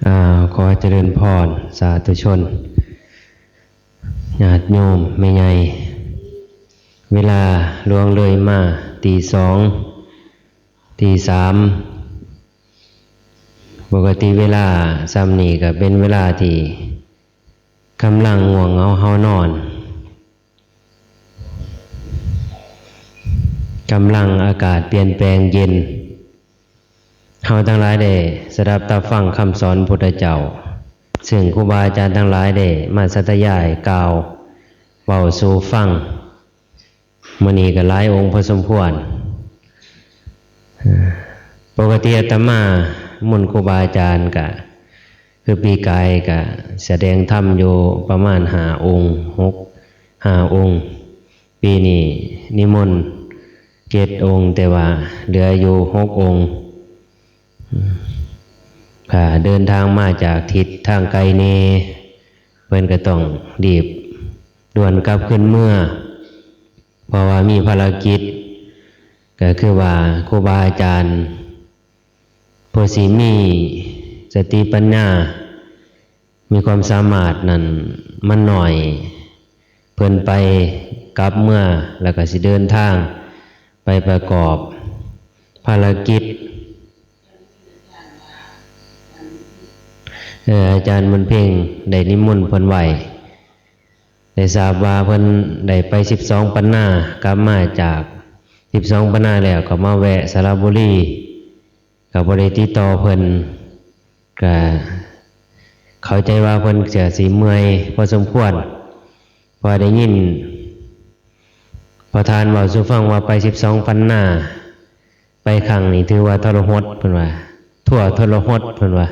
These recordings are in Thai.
ขอเจริญพรสาธุชนญาติโยมแม่ใหญ่เวลาล่วงเลยมาตีสองตีสามปกติเวลาซ้ำนี่ก็เป็นเวลาที่กำลังง่วงเหงาเฮานอนกำลังอากาศเปลี่ยนแปลงเย็นเฮาทั้งหลายได้สดับตาฟังคำสอนพุทธเจ้าซึ่งครูบาอาจารย์ทั้งหลายได้มาสัตยายกล่าวเว้าสู่ฟังมื้อนี้ก็หลายองค์พอสมควรปกติอาตมามุนครูบาอาจารย์ก็คือปีกายก็แสดงธรรมอยู่ประมาณ5องค์5องค์ปีนี้นิมนต์7องค์แต่ว่าเหลืออยู่6องค์เดินทางมาจากทิศทางไกลเนเพิ่นก็ต้องรีบด่วนกลับขึ้นเมื่อเพราะว่ามีภารกิจก็คือว่าครูบาอาจารย์ผู้สิมีสติปัญญามีความสามารถนั้นมันหน่อยเพิ่นไปกลับเมื่อแล้วก็สิเดินทางไปประกอบภารกิจอาจารย์มนเพ่งได้นิมนต์เพิ่นไว้ได้ทราบว่าเพิ่นได้ไป12ปันนากลับมาจาก12ปันนาแล้วก็มาแวะสระบุรีก็บ่ได้ติดต่อเพิ่นก็เข้าใจว่าเพิ่นจะสิเมื่อยพอสมควรพอได้ยินประธานเว้าสู่ฟังว่าไป12ปันนาไปครั้งนี้ถือว่าทรหดเพิ่นว่าทั่วทรหดเพิ่นว่า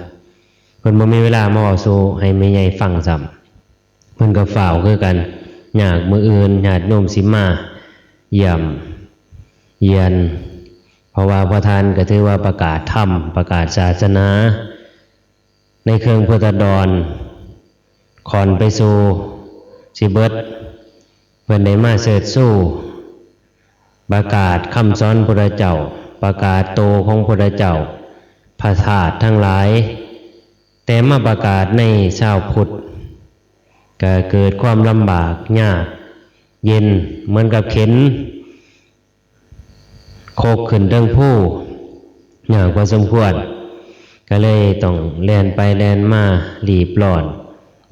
เพิ่นบ่มีเวลามาเว้าสู่ให้แม่ใหญ่ฟังซ้ำเพิ่นก็ฝ้าวคือกันยากมื้ออื่นญาติโยมสิมาเยี่ยมเยียนเพราะว่าประธานก็ถือว่าประกาศธรรมประกาศศาสนาในเครื่องพุทธดรขอนไปสู่สิเบิดเพิ่นได้มาเสิร์ชสู่ประกาศคำสอนพุทธเจ้าประกาศโตของพุทธเจ้าพระธาตุทั้งหลายแต่มาประกาศในชาวพุทธก็เกิดความลำบากยากเย็นเหมือนกับเข็นโคกขึ้นเทิงผู้อย่างพอสมควรก็เลยต้องแล่นไปแล่นมารีบร้อน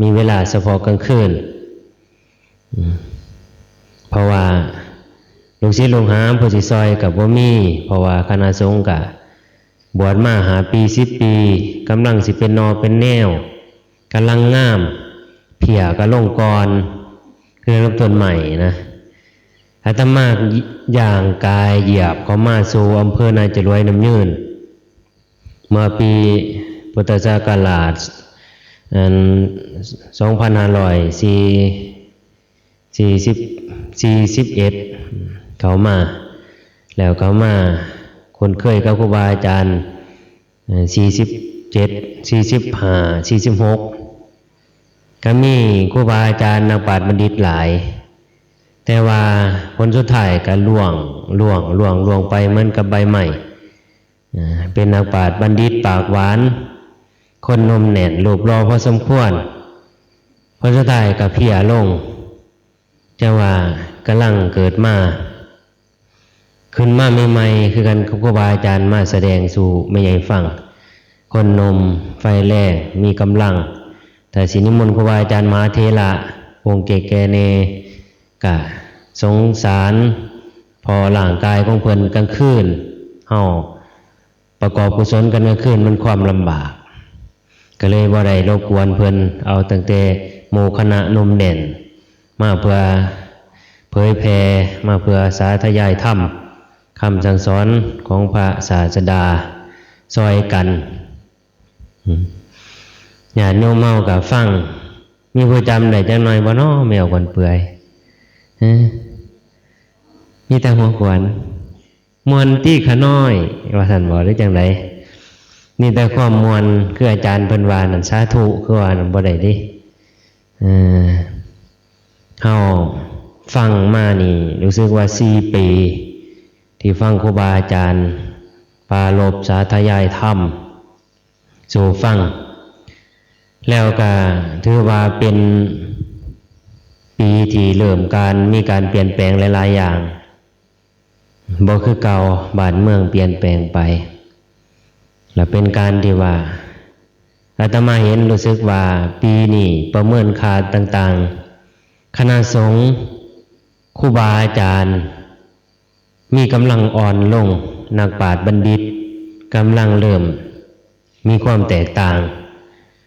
มีเวลาเฉพาะกลางคืนเพราะว่าลูกศิษย์ลูกหาผู้สิซอยกับบ่มีเพราะว่าคณะสงฆ์ก็บวชมาหาปี10ปีกำลังสิเป็นนอเป็นแนวกำลังงามเพียก็ลงกรคือเริ่มต้นใหม่นะอาตมาอย่างกายเหยียบเข้ามาสู่อำเภอนาจรวยน้ำยืนเมื่อปีพุทธศักราช2541เขามาแล้วเขามาคนเคยกับครูบาอาจารย์47 45 46ก็มีครูบาอาจารย์นักปราชญ์บัณฑิตหลายแต่ว่าคนสุดท้ายก็ล่วงไปเหมือนกับใบไม้เป็นนักปราชญ์บัณฑิตปากหวานคนนมแน่นรูปรอพอสมควรคนสุดท้ายก็เพียลงจังว่ากำลังเกิดมาขึ้นมาใหม่ๆคือกันครูบาอาจารย์มาแสดงสู่แม่ใหญ่ฟังคนนมไฟแรงมีกำลังแต่สินิมนต์ครูบาอาจารย์มหาเถระองค์เกแกเนกะสงสารพอร่างกายของเพิ่นกลางคืนเฮาประกอบกุศลกันกลางคืนมันความลำบากก็เลยบ่ได้รบกวนเพิ่นเอาตั้งแต่หมู่คณะนมแน่นมาเพื่อเผยแผ่มาเพื่อสาธยายธรรมคำสั่งสอนของพระศาสดาซอยกันญาติโยมเมากับฟังมีผู้จำได้จังหน่อยบ่น้อแมวก่อนเปื่อยมีแต่หัวขวนมวนตี้ขน้อยว่าท่านบอกหรือจังไดนี่แต่ความมวนคืออาจารย์เพิ่นว่านั่นสาธุคือว่านั่นบ่ได้ดิเฮาฟังมานี่รู้สึกว่า4ปีที่ฟังครูบาอาจารย์ปรารภสาธยายธรรมสู่ฟัง แล้วก็ถือว่าเป็นปีที่เริ่มมีการเปลี่ยนแปลงหลายๆอย่างบ่คือเก่าบ้านเมืองเปลี่ยนแปลงไปและเป็นการที่ว่าอาตมาเห็นรู้สึกว่าปีนี้ประเมินค่าต่างๆคณะสงฆ์ครูบาอาจารย์มีกำลังอ่อนลงนักปราชญ์บัณฑิตกำลังเริ่มมีความแตกต่าง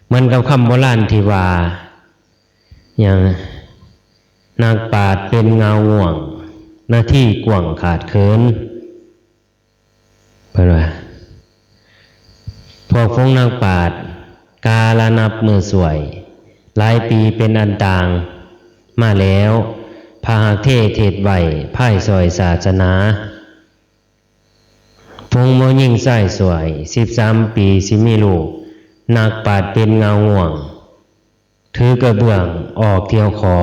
เหมือนกับคำโบราณที่ว่าอย่างนักปราชญ์เป็นเงาง่วงหน้าที่กว้างขาดเขินเพื่อนว่าพวกฟงนักปราชญ์กาลนับมือสวยหลายปีเป็นอันต่างมาแล้วพาหากเทศไหวพ่ายซอยศาสนาฟงโมยิ่งใส่สวย13 ปีสิมีลูกนักปราชญ์เป็นเงาง่วงถือกระเบื้องออกเที่ยวขอ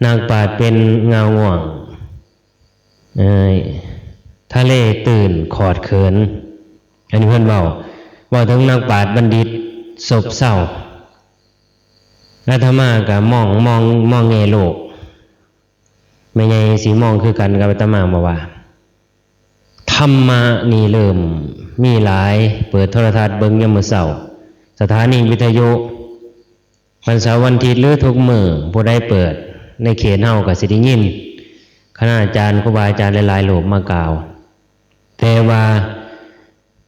นักปราชญ์เป็นเงาง่วงทะเลตื่นขอดเขินอันนี้เพื่อนว่าถึงนักปราชญ์บัณฑิตศพเศร้าอาตมาก็มองแง่โลกไม่ใช่สีมองคือกันกับอาตมาบอกว่าธรรมะนี่เริ่มมีหลายเปิดโทรทัศน์เบิ่งยามมื้อเช้าสถานีวิทยุวันเสาร์วันอาทิตย์หรือทุกมื้อผู้ใดเปิดในเขตเฮาก็สิได้ยินคณาจารย์ครูบาอาจารย์หลายๆรูปมากล่าวแต่ว่า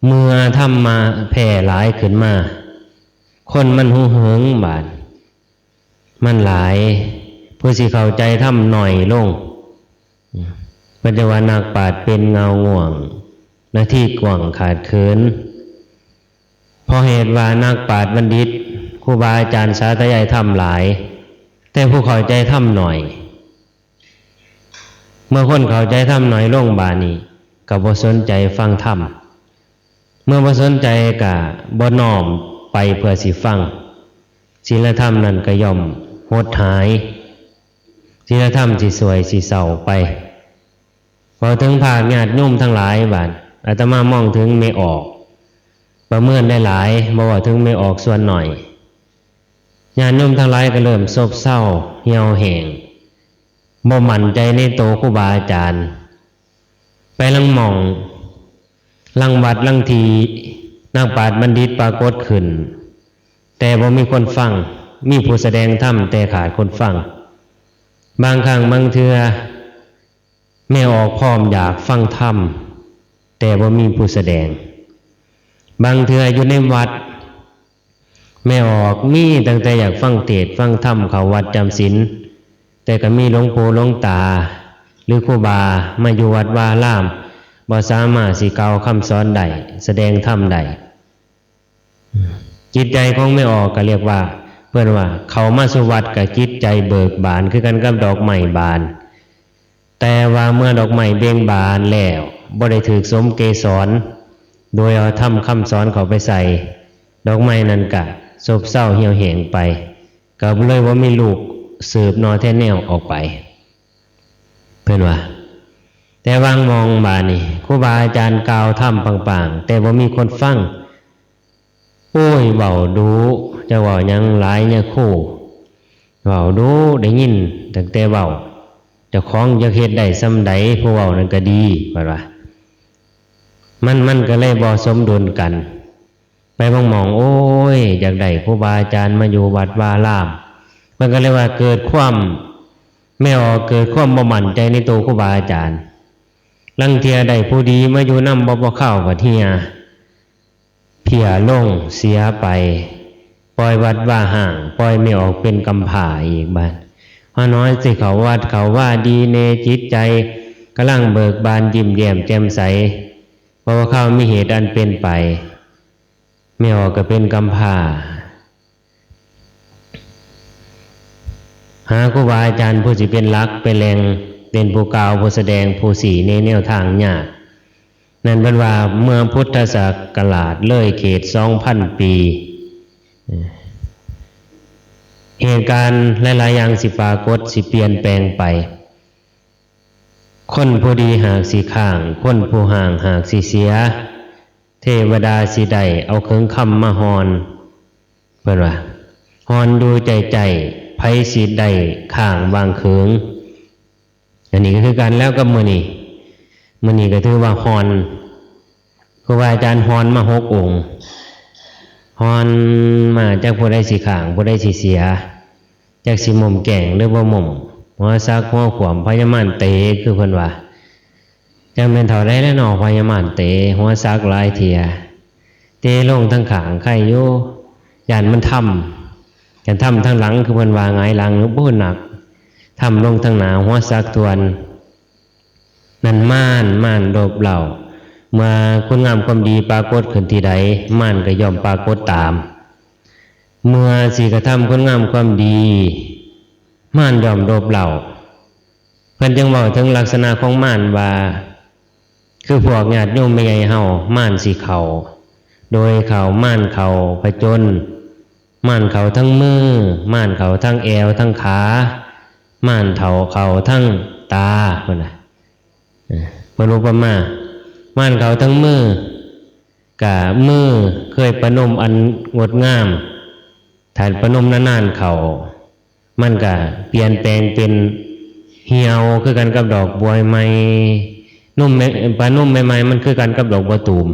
เมื่อธรรมะแผ่หลายขึ้นมาคนมันหูเหิงบาดมันหลายผู้สิเข้าใจธรรมหน่อยลงปัจจุบันนักปราชญ์เป็นเงาง่วงหน้าที่กว้างขาดเขินเพราะเหตุว่านักปราชญ์บัณฑิตครูบาอาจารย์สาธยายธรรมหลายแต่ผู้เข้าใจธรรมหน่อยเมื่อคนเข้าใจธรรมหน่อยลงบานี้ก็บ่สนใจฟังธรรมเมื่อบ่สนใจก็บ่น้อมไปเพื่อสิฟังศีลธรรมนั้นก็ย่อมหดหายศีลธรรมสิสวยสิเศร้าไปพอถึงภาคญาติโยมทั้งหลายบาดอาตมามองถึงไม่ออกประเมินได้หลายบ่ว่าถึงไม่ออกส่วนหน่อยญาติโยมทั้งหลายก็เริ่มซบเศร้าเหี่ยวแห้งบ่มั่นใจในโตครูบาอาจารย์ไปลังหม่องลังวัดลังทีนักปราชญ์บัณฑิตปรากฏขึ้นแต่บ่มีคนฟังมีผู้แสดงธรรมแต่ขาดคนฟังบางครั้งบางเทื่อแม่ออกพร้อมอยากฟังธรรมแต่บ่มีผู้แสดงบางเทื่ออยู่ในวัดแม่ออกมีตั้งแต่อยากฟังเทศน์ฟังธรรมเข้าวัดจำศีลแต่ก็มีหลวงปู่หลวงตาหรือครูบามาอยู่วัดวาอารามบ่สามารถสิกล่าวคำสอนได้แสดงธรรมได้จิตใจของแม่ออกก็เรียกว่าเพื่อนว่าเขามาสู่วัดกับจิตใจเบิกบานคือกันกับดอกไม้บานแต่ว่าเมื่อดอกไม้เบ่งบานแล้วบ่ได้ถูกสมเกสรโดยเอาทำคำสอนเขาไปใส่ดอกไม้นั้นก็ซบเศร้าเหี่ยวแห้งไปก็เลยว่ามีลูกสืบนอแท้แนวออกไปเพื่อนว่าแต่วางมองบานี่ครูบาอาจารย์กล่าวธรรมปังๆแต่ว่ามีคนฟังโอ้ยเว้าดูจะเว้ายังหลายเนี่ยคู่เว้าดูได้ยินตั้งแต่เว้าเจ้าของอยากเฮ็ดได้ส่ำใดผู้เว้านั่นก็ดีว่ามันก็เลยบ่สมดุลกันไปมองโอ้ยอยากได้ครูบาอาจารย์มาอยู่วัดวาอารามมันก็เลยว่าเกิดความไม่ออกเกิดความบ่มั่นใจในตัวครูบาอาจารย์ลังเทียได้ผู้ดีมาอยู่นำบ่เข้ากับเทียเพียลงเสียไปปล่อยวัดว่าห่างปล่อยไม่ออกเป็นกำผาอีกบ้านพอน้อยสิเขาวัดเขาว่าดีเนจิตใจกำลังเบิกบานยิ้มแย้มแจ่มใสเพราะว่าเขามีเหตุอันเป็นไปไม่ออกก็เป็นกำผาหาครูบาอาจารย์ผู้สิเป็นหลักเป็นแรงเป็นผู้กล่าวผู้แสดงผู้สีในแนวทางยากนั่นเป็นว่าเมื่อพุทธศักราชเลยเขต 2,000 ปีเหตุการณ์หลายๆอย่างสิปรากฏสิเปลี่ยนแปลงไปคนผู้ดีหากสิข้างคนผู้ห่างหากสิเสียเทวดาสิได้เอาเครื่องคำมาหอน เพิ่นว่าฮอนดูใจไผสิได้ข้างบางเคืองอันนี้ก็คือกันแล้วกับมื้อนี้ก็ถือว่าฮอนครูบาอาจารย์ฮอนมา6องค์ฮอนมาจากผู้ใดสิข้างผู้ใดสิเสียจากสิหม่อมแก่งหรือบ่หม่อมหัวซักหัวขวมพญามารเตคือเพิ่นว่าจังแม่นเท่าใดแล้วเนาะพญามารเตหัวซักหลายเที่ยเตลงทั้งข้างไข่อยู่ย่านมันทำกันทำทั้งหลังคือเพิ่นว่าหงายหลังหรือบ่หนักทำลงทั้งหน้าหัวซักทวนนั่นม่านโดบเหล่าเมื่อคุณงามความดีปรากฏขึ้นที่ใดม่านก็ย่อมปรากฏตามเมื่อสิกระทำคุณงามความดีม่านย่อมโดบเหล่าเพิ่นจึงบอกถึงลักษณะของม่านว่าคือพวกญาติโยมไม่ใหญ่เฮาม่านสิเขาโดยเขาม่านเขาผจญม่านเขาทั้งมือม่านเขาทั้งแอวทั้งขาม่านเขาทั้งตาเพิ่นน่ะเพิ่นอุปมาม่านเขาทั้งมือกะมือเคยประนมอันงดงามถ้าประนมนานๆเขามันก็เปลี่ยนแปลงเป็นเหี่ยวคือกันกับดอกบัวใหม่นุ่มประนมใหม่ๆมันคือกันกับดอกบัวตูม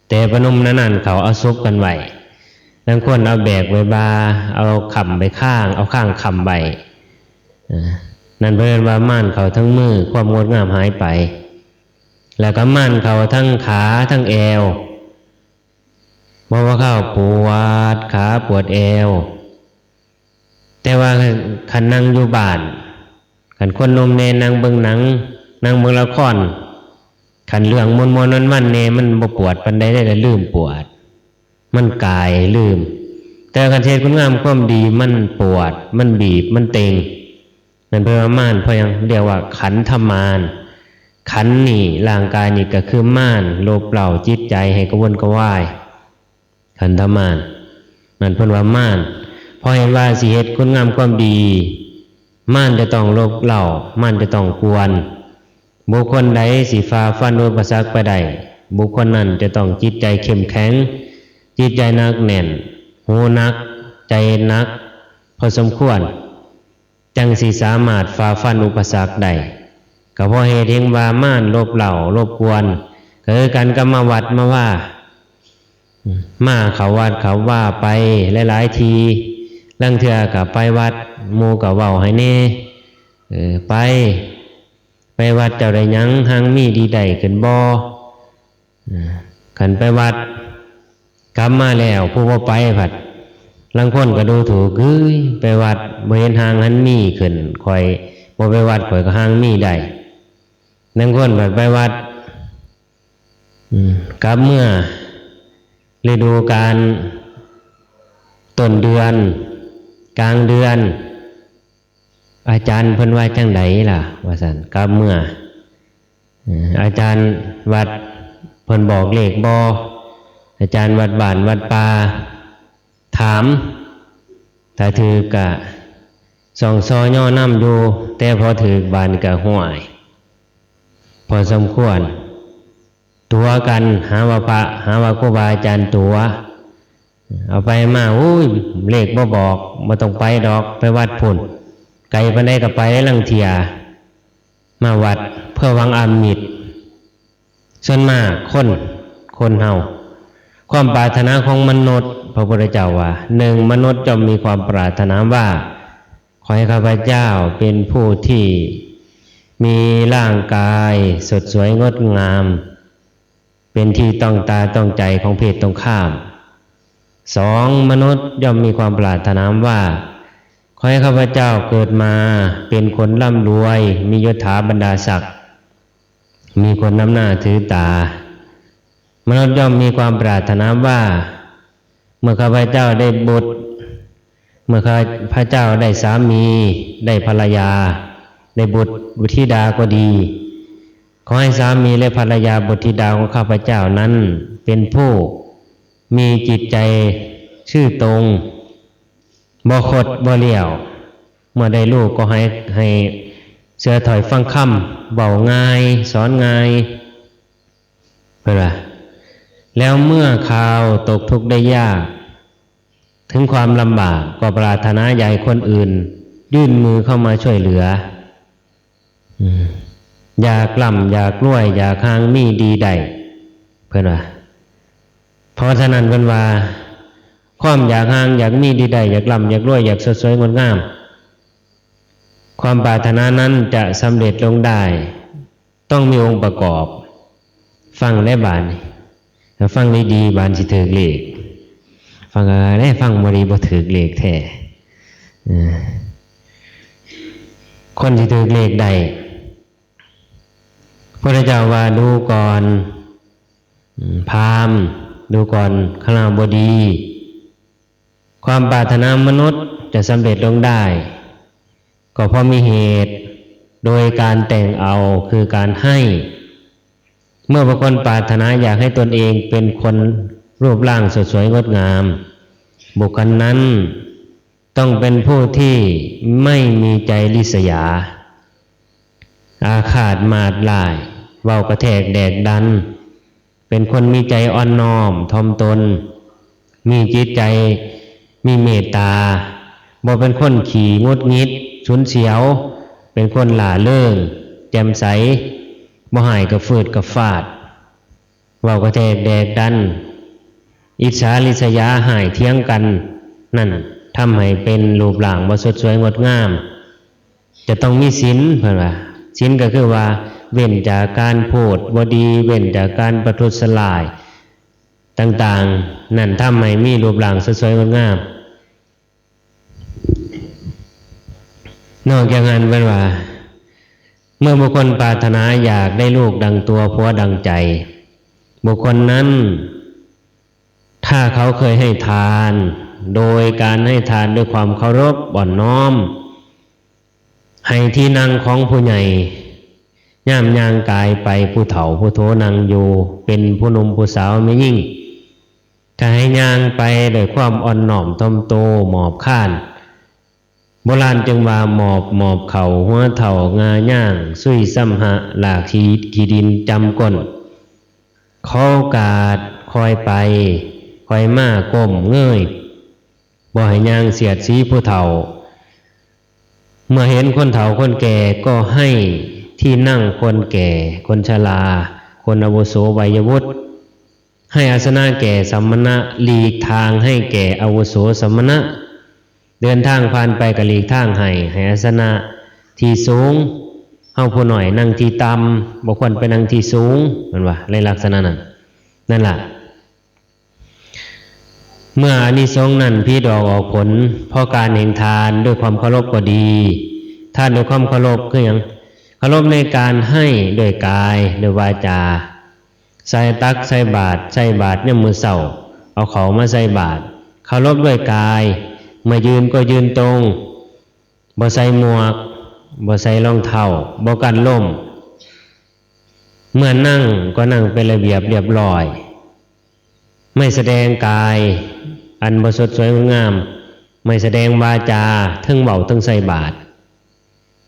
แต่ประนมนานๆเขาเอาซุบกันไว้บางคนเอาแบกไว้บาเอาขำไปข้างเอาข้างขำไว้นั่นเพิ่นว่าม่านเขาทั้งมือความงดงามหายไปแล้วก็ม่านเขาทั้งขาทั้งแอวเพราะว่าเขาปวดขาปวดแอวแต่ว่าคันนั่งอยู่บ้านคันคนนมเนนั่งเบิ่งหนังนั่งเบิ่งละครคันเรื่องมวนๆมันเนมันบ่ปวดปานใดได้แต่ลืมปวดมันกายลืมแต่คันเทศคุณงามความดีมันปวดมันบีบมันเต็งนั่นเพิ่นว่าม่านเพราะยังเรียกว่าขันธมารขันนี่ร่างกายนี่ก็คือม่านโลบเปล่าจิตใจให้กระวนกระวายขันธมารนั่นเพิ่นว่าม่านพอเห็นว่าสิเฮ็ดคุณงามความดีม่านจะต้องโลบเล่าม่านจะต้องกวนบุคคลใดสิฝ่าฟันอุปสรรคไปได้บุคคลนั้นจะต้องจิตใจเข้มแข็งจิตใจหนักแน่นหูนักใจนักพอสมควรจังสิสามารถฝ่าฟันอุปสรรคได้ก็เพราะเหตุเห็นว่าม่านลบเหล่าลบกวนก็คือกันก็มาวัดมาว่ามาเขาวัดเขาว่าไปหลายๆทีลังเทื่อก็ไปวัดหมู่ก็เว้าให้แน่ไปวัดเจ้าได้หยังหังมีดีใดขึ้นบ่คันไปวัดกลับมาแล้วผู้บ่ไปผัดลังคนก็ดูถูกไปวัดบ่เห็นหางหันมีขึ้นข่อยบ่ไปวัดข่อยก็หางมีได้ลังคนผัดไปวัดกลับเมื่อฤดูกาลต้นเดือนกลางเดือนอาจารย์เพิ่นว่าจังไดล่ะว่าซั่นกลับเมื่ออาจารย์วัดเพิ่นบอกเลขบ่อาจารย์วัดบ้านวัดป่าถามถ้าถือกะส่องซอย่อน้ำอยู่แต่พอถือบานกะห่วยพอสมควรตัวกันหาว่าพระหาว่าครูบาอาจารย์ตัวเอาไปมาอุ้ยเลขบ่บอกบ่ต้องไปดอกไปวัดพุ่นไกลปานใดก็ไปลังเทียมาวัดเพื่อหวังอามิตรส่วนมากคนเฮาความปรารถนาของมนุษย์พระพุทธเจ้าว่า1มนุษย์จะมีความปรารถนาว่าขอให้ข้าพเจ้าเป็นผู้ที่มีร่างกายสดสวยงดงามเป็นที่ต้องตาต้องใจของเพศตรงข้าม2มนุษย์ย่อมมีความปรารถนาว่าขอให้ข้าพเจ้าเกิดมาเป็นคนร่ำรวยมียศถาบรรดาศักดิ์มีคนนำหน้าถือตามนุษย์ย่อมมีความปรารถนาว่าเมื่อข้าพเจ้าได้บุตรเมื่อข้าพเจ้าได้สามีได้ภรรยาได้บุตรบุตรธิดาก็ดีขอให้สามีและภรรยาบุตรธิดาของข้าพเจ้านั้นเป็นผู้มีจิตใจชื่อตรงบ่คดบ่เลี่ยวเมื่อได้ลูกก็ให้เชื่อถอยฟังคำเบาง่ายสอนง่ายเพื่อแล้วเมื่อข่าวตกทุกข์ได้ยาก ถึงความลำบากก็ปรารถนาอยากให้คนอื่นยื่นมือเข้ามาช่วยเหลืออยากร่ำอยากรวยอยากหางมีดีใดเพื่อนว่าเพราะฉะนั้นเพื่อนว่าความอยากหางอยากมีดีใดอยากร่ำอยากรวยอยากสดสวยงดงามความปรารถนานั้นจะสำเร็จลงได้ต้องมีองค์ประกอบฟังได้บานฟังดีๆบานสิถือเลขฟังอะไรฟังบริบ่ถือเลขแท้คนที่ถือเลขใดพระเจ้าว่าดูก่อนพราหมณ์ดูก่อนขณบดีความปรารถนามนุษย์จะสำเร็จลงได้ก็เพราะมีเหตุโดยการแต่งเอาคือการให้เมื่อบุคคลปรารถนาอยากให้ตนเองเป็นคนรูปร่างสดสวยงดงามบุคคลนั้นต้องเป็นผู้ที่ไม่มีใจริษยาอาฆาตมาดลายเว้ากระแทกแดกดันเป็นคนมีใจอ่อนน้อมถ่อมตนมีจิตใจมีเมตตาบ่เป็นคนขี้งุดงิดฉุนเฉียวเป็นคนหล่าเริงแจ่มใสบ่หายกับฝืดกับฟาดเว้ากระแทกแดกดันอิจฉาริษยาหายเที่ยงกันนั่นทำให้เป็นรูปร่างบ่สดสวยงดงามจะต้องมีศีลเพิ่นว่าศีลก็คือว่าเว้นจากการพูดบ่ดีเว้นจากการประทุษร้ายต่างๆนั่นทำให้มีรูปร่างสดสวยงดงามนอกจากนั้นเพิ่นว่าเมื่อบุคคลปรารถนาอยากได้ลูกดังตัวผัวดังใจบุคคลนั้นถ้าเขาเคยให้ทานโดยการให้ทานด้วยความเคารพอ่อนน้อมให้ที่นั่งของผู้ใหญ่ย่ามย่างกายไปผู้เฒ่าผู้โทนั่งอยู่เป็นผู้หนุ่มผู้สาวไม่ยิ่งถ้าให้ย่างไปด้วยความอ่อนน้อมถ่อมโตหมอบข้านโบราณจึงว่าหมอบเข่าหัวเถ่างาย่างสุยซ้ำหะหลากขีดินจำก้นเขากาดคอยไปคอยมาก้มเงยบ่ให้ย่างเสียดสีผู้เฒ่าเมื่อเห็นคนเฒ่าคนแก่ก็ให้ที่นั่งคนแก่คนชราคนอาวุโสวัยวุฒิให้อาสนะแก่สัมมณะหลีกทางให้แก่อาวุโสสัมมณะเดินทางผ่านไปก็หลีกทางให้อาสนะที่สูงเฮาผู้หน่อยนั่งที่ต่ำบ่ควรไปนั่งที่สูงมันว่าในลักษณะนั้นนั่นล่ะเมื่ออานิสงส์นั้นพี่ดอกออกผลเพราะการเห็นทานด้วยความเคารพก็ดีทานด้วยความเคารพคือหยังเคารพในการให้ด้วยกายด้วยวาจาใส่ตักใส่บาตรเนี่ยมือเศร้าเอาเขามาใส่บาตรเคารพด้วยกายเมื่อยืนก็ยืนตรงบ่ใส่หมวกบ่ใส่รองเท้าบ่กันล่มเมื่อนั่งก็นั่งเป็นระเบียบเรียบร้อยไม่แสดงกายอันบ่สดสวยงดงามไม่แสดงวาจาทั้งเว้าทั้งใส่บาตร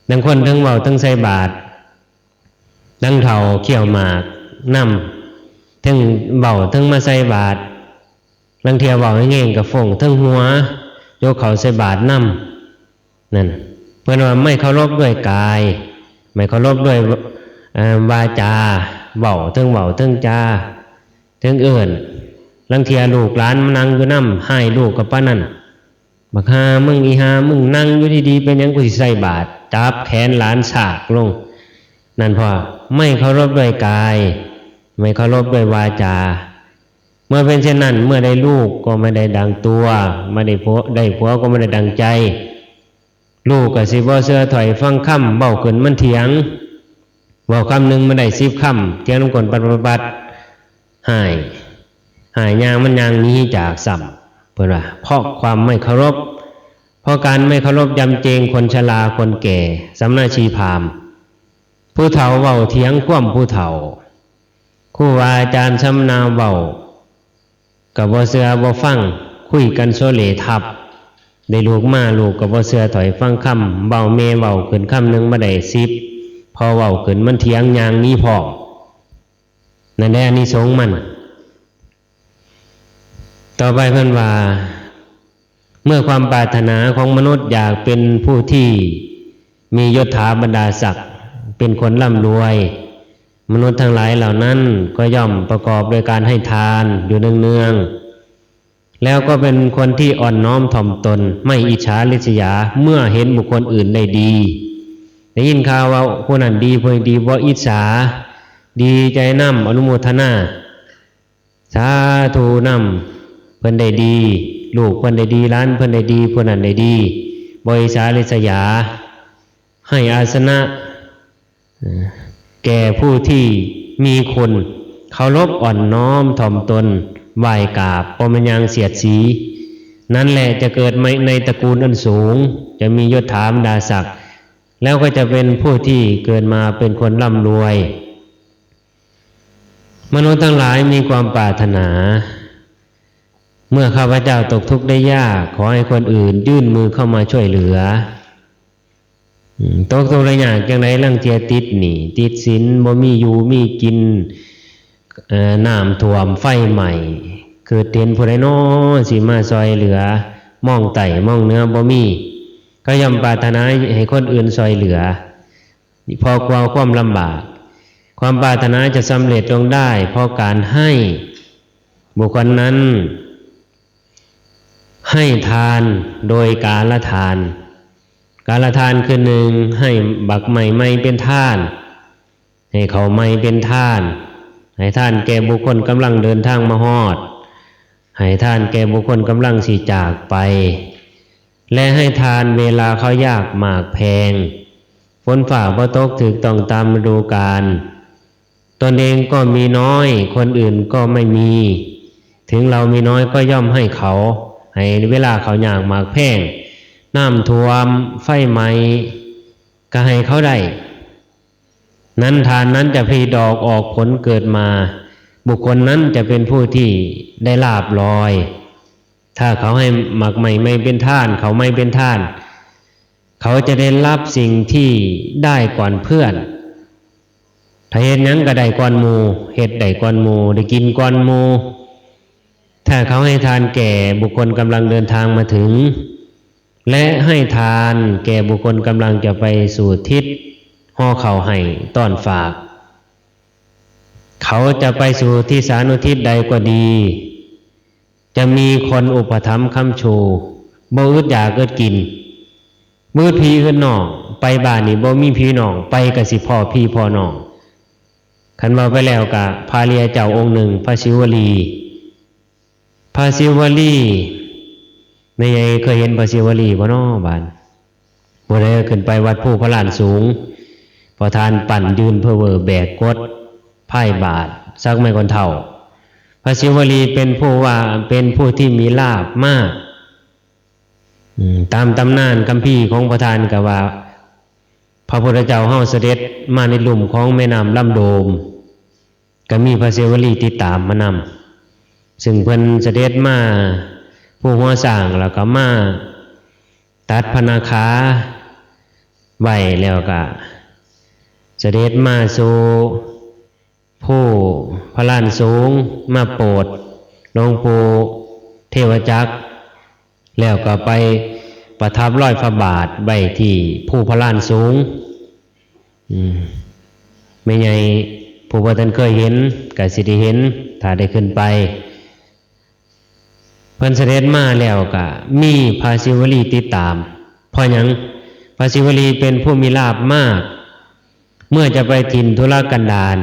ดังคนทั้งเว้าทั้งใส่บาตรดังเฒ่าเขี่ยวหมากนำทั้งเว้าทั้งมาใส่บาตรลังเทียเว้าให้เง่งกับฝงทั้งหัวยกเขาใส่บาตรนำนั่นเพิ่นว่าไม่เคารพด้วยกายไม่เคารพด้วยวาจาเว้าทั้งจาทั้งเอิ้นลังเทียลูกหลานมานั่งอยู่นำให้ลูกกับป้านั่นบักหามึงอีหามึงนั่งอยู่ดีๆเป็นหยังกูสิใส่บาตรจับแขนหลานสากลงนั่นพอไม่เคารพด้วยกายไม่เคารพด้วยวาจาเมื่อเป็นเช่นนั้นเมื่อได้ลูกก็ไม่ได้ดังตัวไม่ได้ผัวก็ไม่ได้ดังใจลูกก็สิบ่เชื่อถอยฟังคำเบ้าขึ้นมันเถียงเว้าคำหนึ่งมันได้10คำเถียงน้ำกลปัดหายยางมันยางนี้จากสัมเพื่อว่าเพราะความไม่เคารพเพราะการไม่เคารพยำเจงคนชราคนแก่สำนาชีพามผู้เฒ่าเว้าเถียงคว่ำผู้เฒ่าครูบาอาจารย์ชำนาญเว้ากับบ่เสือบ่ฟังคุยกันโซเลทับได้ลูกมาลูกกับบ่เสือถอยฟังคำเว้าเมเว้าขึ้นคำหนึ่งมาได้10พอเว้าขึ้นมันเถียงยางนี้พอนั่นแหละอานิสงส์มันต่อไปเพิ่นว่า เมื่อความปรารถนาของมนุษย์อยากเป็นผู้ที่มียศถาบรรดาศักดิ์เป็นคนร่ำรวยมนุษย์ทั้งหลายเหล่านั้นก็ย่อมประกอบโดยการให้ทานอยู่เนืองๆแล้วก็เป็นคนที่อ่อนน้อมถ่อมตนไม่อิจฉาริษยาเมื่อเห็นบุคคลอื่นได้ดีได้ยินข่าวว่าผู้นั้นดีผู้นี้ดีบ่อิจฉาดีใจนำอนุโมทนาสาธุนำเพิ่นได้ดีลูกเพิ่นได้ดีหลานเพิ่นได้ดีผู้นั้นได้ดีบ่อิจฉาริษยาให้อาสนะแก่ผู้ที่มีคุณเคารพอ่อนน้อมถ่อมตนไหว้กราบบ่แม่นหยังเสียดสีนั่นแหละจะเกิดในตระกูลอันสูงจะมียศถาบรรดาศักดิ์แล้วก็จะเป็นผู้ที่เกิดมาเป็นคนร่ำรวยมนุษย์ทั้งหลายมีความปรารถนาเมื่อข้าพเจ้าตกทุกข์ได้ยากขอให้คนอื่นยื่นมือเข้ามาช่วยเหลือตกทุกข์ได้ยากจังไดลังเทียติดหนี้ติดสินบ่มีอยู่มีกินน้ำท่วมไฟใหม่คือเต็นผู้ใดน้อสิมาซอยเหลือมองไต่มองเนื้อบ่มีก็ย่อมปรารถนาให้คนอื่นซอยเหลือพอกลัวความลำบากความปรารถนาจะสำเร็จลงได้เพราะการให้บุคคลนั้นให้ทานโดยกาลทานกาลทานคือหนึ่งให้บักใหม่ไม่เป็นทานให้เขาไม่เป็นทานให้ท่านแก่บุคคลกำลังเดินทางมาฮอดให้ท่านแก่บุคคลกำลังสิจากไปและให้ทานเวลาเขายากหมากแพงฝนฝ่าบ่ตกถึกต้องตามฤดูกาลตนเองก็มีน้อยคนอื่นก็ไม่มีถึงเรามีน้อยก็ย่อมให้เขาให้เวลาเขายากหมากแพงน้ำท่วมไฟไหม้ก็ให้เขาได้นั้นทานนั้นจะผลิดอกออกผลเกิดมาบุคคลนั้นจะเป็นผู้ที่ได้ลาภลอยถ้าเขาให้หมักใหม่ไม่เป็นท่านเขาไม่เป็นท่านเขาจะได้รับสิ่งที่ได้ก่อนเพื่อนถ้าเฮ็ดหยังก็ได้ก่อนหมู่เฮ็ดได้ก่อนหมู่ได้กินก่อนหมู่ถ้าเขาให้ทานแก่บุคคลกำลังเดินทางมาถึงและให้ทานแก่บุคคลกำลังจะไปสู่ทิศห่อเข่าให้ต้อนฝากเขาจะไปสู่ที่สานุทิศใดก็ดีจะมีคนอุปถัมภ์ค้ำชูบ่อึดอยากอึดกินมืดพี่อึดน้องไปบ้านนี่บ่มีพี่น้องไปก็สิพ่อพี่พ่อน้องคันว่าไปแล้วก็พาเลียเจ้าองค์หนึ่งพระศิวลีไม่ใช่เคยเห็นพระศิวลีบ่น้อบ้านบ่ได้ขึ้นไปวัดผู้พระลานสูงพอทานปั่นยืนเพื่อเวอแบกกดพ่ายบาทซักไม่คนเท่าพระศิวลีเป็นผู้ที่มีลาภมากตามตำนานคัมภีร์ของประธานกว่าพระพุทธเจ้าเฮาเสด็จมาในลุ่มของแม่น้ำลำโดมก็มีพระศิวลีติดตามมานำซึ่งเพิ่นเสด็จมาผู้หัวสร้างแล้วก็มาตัดพนาคาไว้แล้วก็เสด็จมาสู่ผู้พระลานสูงมาโปรดหลวงปู่เทวจักรแล้วก็ไปประทับร้อยพระบาทไว้ที่ผู้พระลานสูงไม่ใหญ่ผู้บ่ทันเคยเห็นก็สิได้เห็นถ้าได้ขึ้นไปเพิ่นเสด็จมาแล้วก็มีพระศิวลีติดตามเพราะหยังพระศิวลีเป็นผู้มีลาภมากเมื่อจะไปถิ่นทุรกันดาร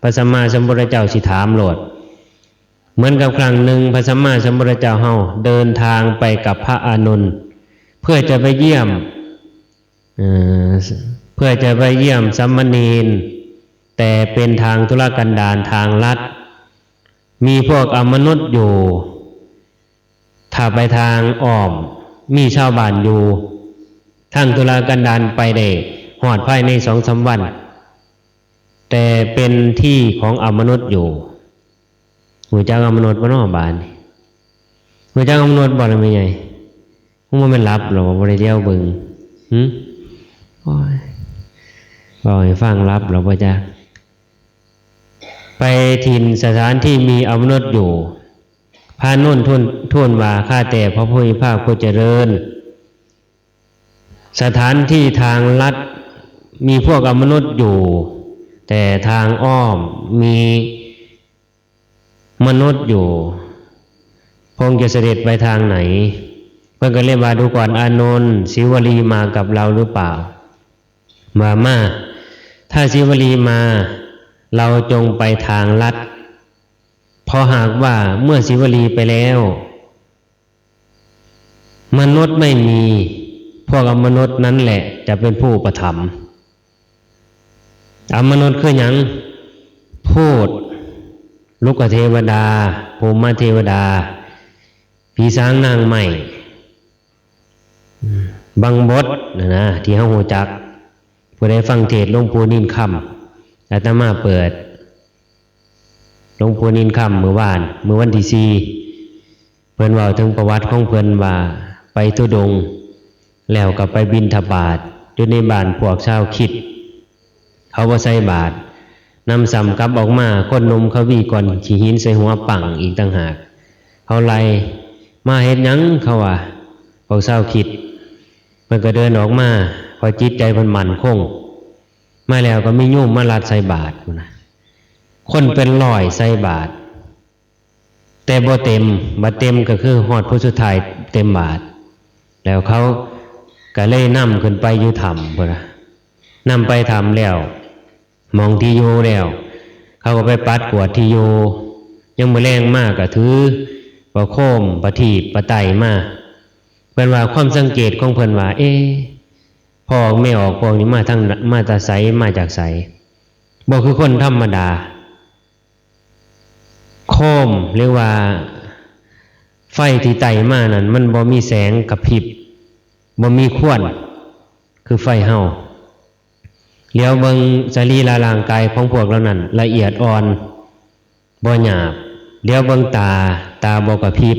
พระสัมมาสัมพุทธเจ้าสิถามโลดเหมือนกับครั้งหนึ่งพระสัมมาสัมพุทธเจ้าเฮาเดินทางไปกับพระอานนท์เพื่อจะไปเยี่ยมสัมมณีนแต่เป็นทางทุรกันดารทางลัดมีพวกอมนุษย์อยู่ถ้าไปทางอ้อมมีชาวบ้านอยู่ทางทุรกันดารไปได้ฮอดภายใน2-3 วันแต่เป็นที่ของอมนุษย์อยู่หูจักอมนุษย์บ่น้อบานหูจักอมนุษย์บ่ล่ะแม่ใหญ่มันเป็นรับหรอบ่ได้เดียวเบิ่งโอ้ยบ่ให้ฟังรับหรอบ่จ๊ะไปถิ่นสถานที่มีอมนุษย์อยู่ไป พานุ่นทุ่นว่าข้าแต่พระผู้มีพระภาคผู้เจริญสถานที่ทางลัดมีพวกอมนุษย์อยู่แต่ทางอ้อมมีมนุษย์อยู่พงจะเสด็จไปทางไหนเพื่อนก็เรียกว่าดูก่อนอานนท์ศิวลีมากับเราหรือเปล่ามาถ้าศิวลีมาเราจงไปทางลัดเพราะหากว่าเมื่อศิวลีไปแล้วมนุษย์ไม่มีพวกอมนุษย์นั้นแหละจะเป็นผู้อุปถัมภ์อมนุษย์คือหยังพูดลูกเทวดาภูมิเทวดาผีสางนางใหม่บังบดนะที่เฮาฮู้จักผู้ใดฟังเทศน์หลวงปู่นินคำอาตมาเปิดหลวงปู่นินคำเมื่อวันที่4เพิ่นเว้าถึงประวัติของเพิ่นว่าไปธุดงค์แล้วก็ไปบิณฑบาตอยู่ในบ้านพวกชาวคริสต์เขาบ่ใส่บาตรนำสำกลับออกมาคนนมเขาวีก่อนขี้หินใส่หัวปังอีกต่างหากเขาไล่มาเฮ็ดหยังเขาว่าพวกชาวคริสต์มันก็เดินออกมาพอจิตใจเพิ่นมั่นคงมาแล้วก็มีโยมมาลัดใส่บาตรนะคนเป็นร้อยใส่บาตรแต่บ่เต็มบ่เต็มก็คือฮอดผู้สุดท้ายเต็มบาตรแล้วเขาก็เลยนำขึ้นไปอยู่ถ้ำพุ่นน่ะนำไปถ้ำแล้วมองที่อยู่แล้วเขาก็ไปปัดกวาดที่อยู่ยังมื้อแรงมากก็ถือประโคมประทีปประไตมาเพิ่นว่าความสังเกตของเพิ่นว่าพ่อไม่ออกพวกนี้มาตาไสมาจากไสบ่คือคนธรรมดาโคมหรือว่าไฟที่ไต่มานั่นมันบ่มีแสงกระพริบบ่มีควันคือไฟเฮาเลี้ยวเบิ่งสรีระร่างกายของพวกเรานั้นละเอียดอ่อนบ่หยาบเลี้ยวเบิ่งตาบ่กระพริบ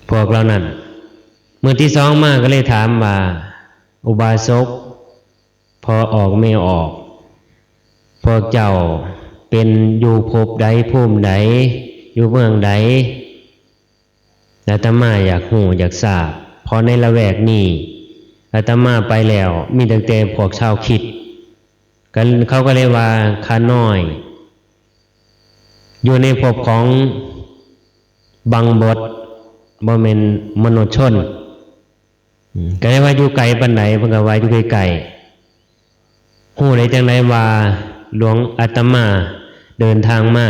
พวกเรานั้นมื้อที่สองมาก็เลยถามว่าอุบาสกพอออกไม่ออกพวกเจ้าเป็นอยู่ภพใดภูมิใดอยู่เมืองใดอาตมาอยากรู้อยากทราบเพราะในละแวกนี้อาตมาไปแล้วมีตั้งแต่พวกชาวคริสต์กันเขาก็เลยว่าข้าน้อยอยู่ในภพของบังบดบ่แม่นมนุษย์ชนก็เลยว่าอยู่ไกลปานใดเพิ่นก็ว่าอยู่ไกลๆฮู้ได้จังได๋ว่าหลวงอาตมาเดินทางมา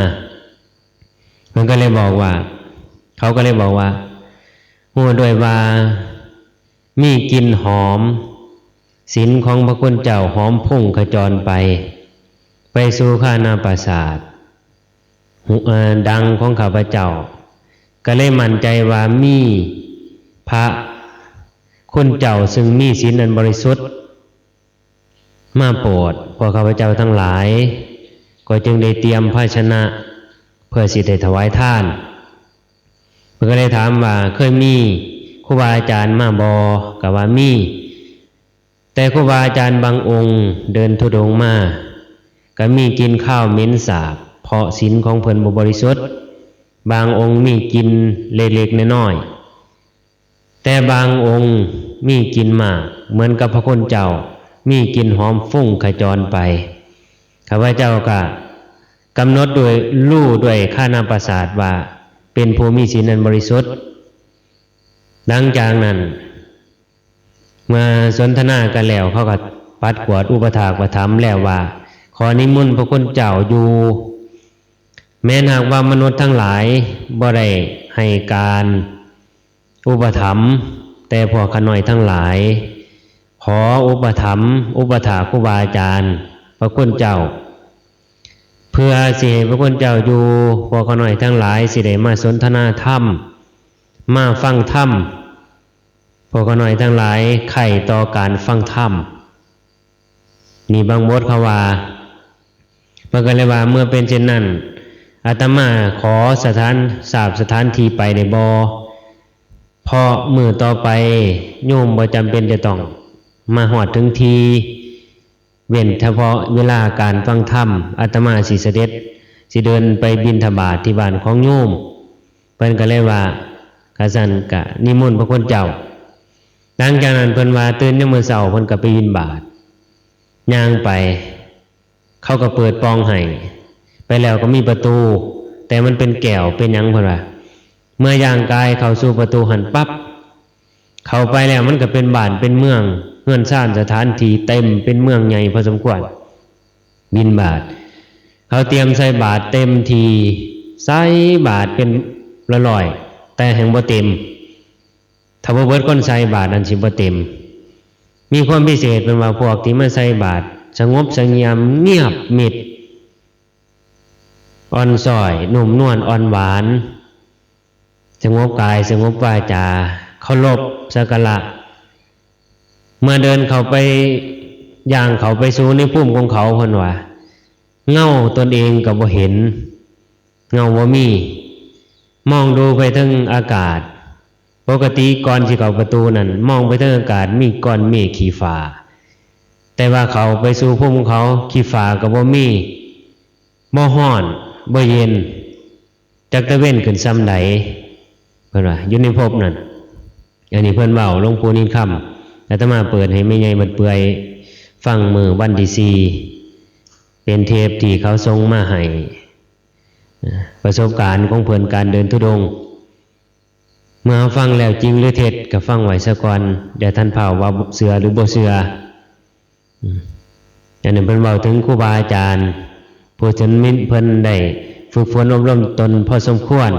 มันก็เลยบอกว่าเขาก็เลยบอกว่าฮู้ด้วยว่ามีกลิ่นหอมศีลของพระคุณเจ้าหอมพุ่งขจรไปสู่ข้านาปราสาทดังของข้าพเจ้าก็เลยมั่นใจว่ามีพระคุณเจ้าซึ่งมีศีลอันบริสุทธิ์มาโปรดพวกข้าพเจ้าทั้งหลายก็จึงได้เตรียมภาชนะเพื่อสิได้ถวายทานเพิ่นก็เลยถามว่าเคยมีครูบาอาจารย์มาบ่ก็ว่ามีแต่ครูบาอาจารย์บางองค์เดินธุดงค์มาก็มีกินข้าวเหม็นสาบเพราะศีลของเพิ่นบ่บริสุทธิ์บางองค์มีกินเล็กๆน้อยๆแต่บางองค์มีกินมากเหมือนกับพระคุณเจ้ามีกินหอมฟุ้งขจรไปข้าพเจ้าก็กำหนดด้วยรู้ด้วยข้านาประสาทว่าเป็นผู้มีศีลอันบริสุทธิ์ดังจากนั้นเมื่อสนทนากันแล้วเขาก็ปัดกวาดอุปถากอุปถัมภ์แล้วว่าขอนิมนต์พระคุณเจ้าอยู่แม้หากว่ามนุษย์ทั้งหลายบ่ได้ให้การอุปถัมภ์แต่พวกข้าน้อยทั้งหลายขออุปถัมภ์อุปถากครูบาอาจารย์พระคุณเจ้าเพื่อสิให้พระคุณเจ้าอยู่พวกข้าน้อยทั้งหลายสิได้มาสนทนาธรรมมาฟังธรรมพวกข้าน้อยทั้งหลายใคร่ต่อการฟังธรรมนี่บางบทเขาว่าเพิ่นก็เลยว่าเมื่อเป็นเช่นนั้นอาตมาขอสถานที่ไปในบ่เพราะมื้อต่อไปโยมบ่จำเป็นจะต้องมาฮอดถึงทีเว้นเฉพาะเวลาการฟังธรรมอาตมาสิเสด็จสิเดินไปบิณฑบาตที่บ้านของโยม เพิ่นก็เลยว่ากะสั่นกะนิมนต์พระคุณเจ้าหลังจากนั้นเพิ่นว่าตื่นยามมื้อเช้าเพิ่นก็ไปบิณฑบาตย่างไปเขาก็เปิดปองให้ไปแล้วก็มีประตูแต่มันเป็นแก้วเป็นหยังเพิ่นว่าเมื่อย่างกายเข้าสู่ประตูหันปั๊บเข้าไปแล้วมันก็เป็นบ้านเป็นเมืองเฮือนซ่านสถานที่เต็มเป็นเมืองใหญ่พอสมควรบิณฑบาตเขาเตรียมใส่บาตรเต็มทีใส่บาตรเป็นร้อยๆแต่แห่งบ่เต็มถ้าบ่เบิดคนใส่บาตรนั้นสิบ่เต็มมีความพิเศษเป็นว่าพวกที่มาใส่บาตรสงบเสงี่ยมเงียบมิดอ่อนช้อยนุ่มนวลอ่อนหวานสงบกายสงบวาจาเคารพสักการะเมื่อเดินเข้าไปย่างเข้าไปสู่ในภูมิของเขาเพิ่นว่าเงาตนเองก็บ่เห็นเงาบ่มีมองดูไปถึงอากาศปกติก่อนสิเข้าประตูนั่นมองไปถึงอากาศมีก้อนเมฆขี้ฟ้าแต่ว่าเขาไปสู่ภูมิของเขาขี้ฟ้าก็บ่มีบ่ร้อนบ่เย็นจักตะเว้นขึ้นซ้ำใดเพิ่นว่าอยู่ในภพนั่นอันนี้เพิ่นเว้าหลวงปู่นินคำอาตมาเปิดให้แม่ใหญ่บัดเปื่อยฟังมื้อวันที่4เป็นเทปที่เขาส่งมาให้ประสบการณ์ของเพิ่นการเดินธุดงค์เมื่อฟังแล้วจริงหรือเท็จก็ฟังไว้ซะก่อนเดี๋ยวท่านเผาว่าเชื่อหรือบ่เชื่ออันนั้นเพิ่นเว้าถึงครูบาอาจารย์ผู้ที่เพิ่นได้ฝึกฝนอบรมตนพอสมควร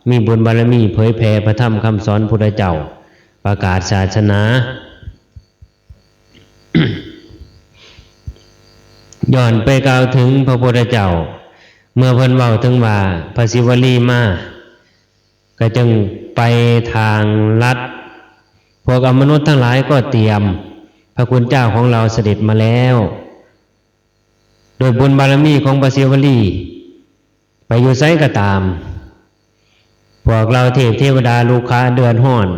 มีบุญบารมีเผยแผ่พระธรรมคำสอนพุทธเจ้าประกาศศาสนา ย้อนไปกล่าวถึงพระพุทธเจ้าเมื่อเพิ่นเว้าถึงว่าพระศิวลีมาก็จึงไปทางลัดพวกมนุษย์ทั้งหลายก็เตรียมพระคุณเจ้าของเราเสด็จมาแล้วโดยบุญบารมีของพระศิวลีไปอยู่ไสก็ตามพวกเราเทพเทวดาลูกค้าเดือดร้อน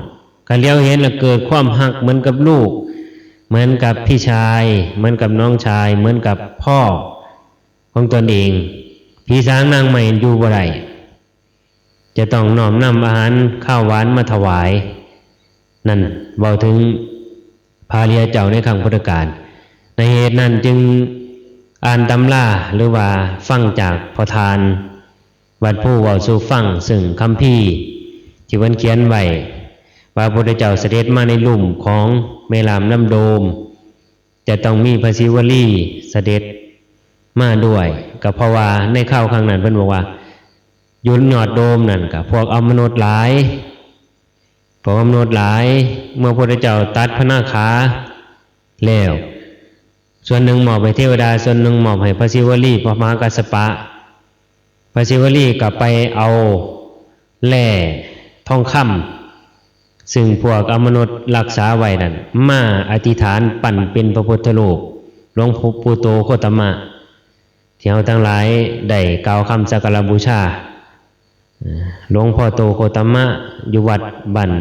ก็เลี้ยวเห็นแล้วเกิดความหักเหมือนกับลูกเหมือนกับพี่ชายเหมือนกับน้องชายเหมือนกับพ่อของตนเองพี่สางนางใหม่อยู่บ่ได้จะต้องน้อมนำอาหารข้าวหวานมาถวายนั่นเว้าถึงพาเรียเจ้าในครั้งพุทธกาลในเหตุนั้นจึงอ่านตำราหรือว่าฟังจากพอทานวัดผู้เว้าสู่ฟังซึ่งคัมภีร์ที่เพิ่นเขียนไว้ว่าพระพุทธเจ้าเสด็จมาในลุ่มของแม่น้ำน้ำโดมจะต้องมีพระศิวลีเสด็จมาด้วยก็เพราะว่าในข้าวครั้งนั้นเพิ่นบอกว่ายุนยอดโดมนั่นก็พวกมนุษย์หลายเมื่อพระพุทธเจ้าตัดพระนาคาแล้วส่วนหนึ่งมอบให้เทวดาส่วนหนึ่งมอบให้พระศิวลีพระมหากัสสปะพระศิวลีก็ไปเอาแร่ทองคำซึ่งพวกมนุษย์รักษาไว้นั่นมาอธิษฐานปั่นเป็นพระพุทธรูปหลวงปู่โตโคตมะที่เราทั้งหลายได้กล่าวคำสักการบูชาหลวงพ่อโตโคตมะอยู่วัดบ้าน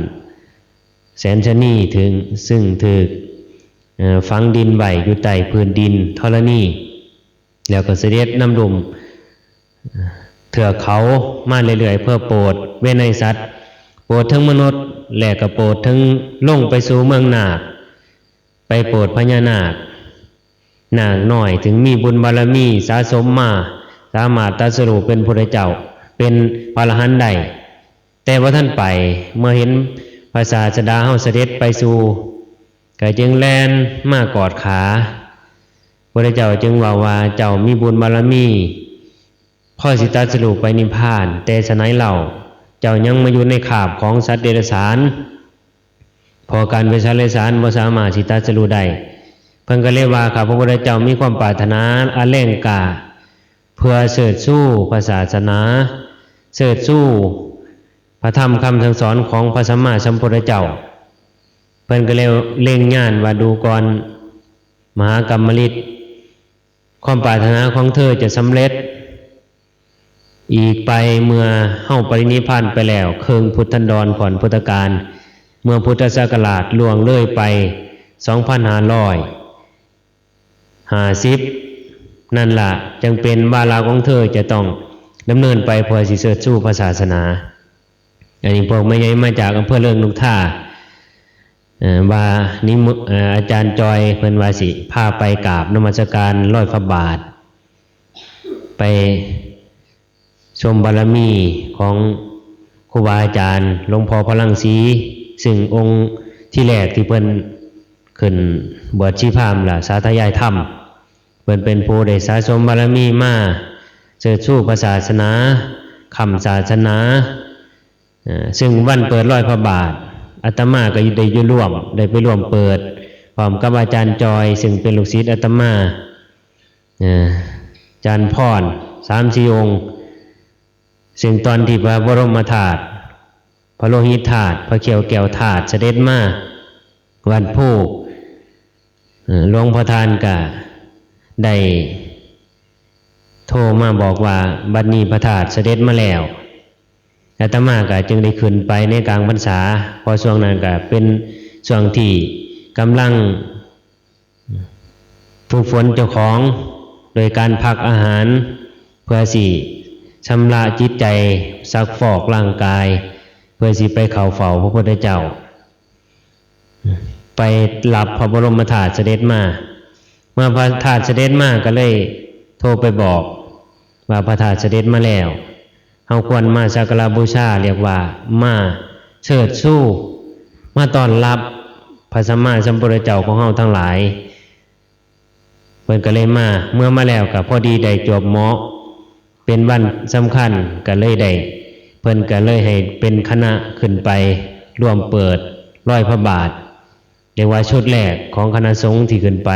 แสนชนีถึงซึ่งถือฝังดินไว้อยู่ใต้พื้นดินธรณีแล้วก็เสด็จนำดุมเถื่อเขามาเรื่อยๆเพื่อโปรดเวไนสัตว์โปรดทั้งมนุษย์และก็โปรดทั้งลงไปสู่เมืองนาคไปโปรดพญานาคหน่อยถึงมีบุญบารมีสะสมมาสามารถตรัสรู้เป็นพระเจ้าเป็นพระอรหันต์ได้แต่ว่าท่านไปเมื่อเห็นพระศาสดาเฮาเสด็จไปสู่ก็จึงแล่นมากอดขาพระเจ้าจึงว่าเจ้ามีบุญบารมีพ่อสิตรัสรู้ไปนิพพานแต่ฉะนั้นเราเจ้ายังมาอยู่ในขาบของสัตว์เดรัจฉานพอการเป็นสัตว์เดรัจฉานบ่สามารถสิตรัสรู้ได้เพิ่นก็เลยว่าข้าพระพุทธเจ้ามีความปรารถนาอันแรงกล้าเพื่อเสด็จสู้พระศาสนาเสด็จสู้พระธรรมคำสั่งสอนของพระสัมมาสัมพุทธเจ้าเพิ่นก็เลยเล็งญาณว่าดูก่อนมหากรรมฤทธิ์ความปรารถนาของเธอจะสำเร็จอีกไปเมื่อเฮาปรินิพพานไปแล้วครึ่งพุทธันดรก่อนพุทธกาลเมื่อพุทธศักราชล่วงเลยไป 2550 นั่นล่ะจึงเป็นวาระของเธอจะต้องดำเนินไปเพื่อสิเสด็จสู่พระศาสนา อันนี้พวกไม่ใหญ่มาจากอำเภอเริงนกท่าว่านี่อาจารย์จอยเพิ่นว่าสิพาไปกราบนมัสการร้อยพระบาทไปชมบารมีของครูบาอาจารย์หลวงพ่อพลังศรีซึ่งองค์ที่แรกที่เพิ่นขึ้นบวชชีพราหมณ์ล่ะสาธยายธรรมเพิ่นเป็นผู้ได้สะสมบารมีมาเชิดชูพระศาสนาคำศาสนาซึ่งวันเปิดร้อยพระบาทอาตมาก็ได้อยู่ร่วมได้ไปร่วมเปิดพร้อมกับอาจารย์จอยซึ่งเป็นลูกศิษย์อาตมาอาจารย์พร3-4 องค์ซึ่งตอนที่พระบรมธาตุพระโลหิตธาตุพระเขียวแก้วธาตุเสด็จมาวันพุธหลวงพ่อทานก็ได้โทรมาบอกว่าบัดนี้พระธาตุเสด็จมาแล้วอาตมาก็จึงได้ขึ้นไปในกลางพรรษาพอช่วงนั้นก็เป็นช่วงที่กำลังฝึกฝนเจ้าของโดยการพักอาหารเพื่อสิชำระจิตใจซักฟอกร่างกายเพื่อสิไปเข้าเฝ้าพระพุทธเจ้าไปรับพระบรมธาตุเสด็จมาเมื่อพระธาตุเสด็จมาก็เลยโทรไปบอกว่าพระธาตุเสด็จมาแล้วเฮาควรมาสักการะบูชาเรียกว่ามาเชิดชูมาต้อนรับพระสัมมาสัมพุทธเจ้าของเฮาทั้งหลายเพิ่นก็เลยมาเมื่อมาแล้วก็พอดีได้จบเหมาะเป็นวันสำคัญก็เลยได้เพิ่นก็เลยให้เป็นคณะขึ้นไปร่วมเปิดร้อยพระบาทเรียกว่าชุดแรกของคณะสงฆ์ที่ขึ้นไป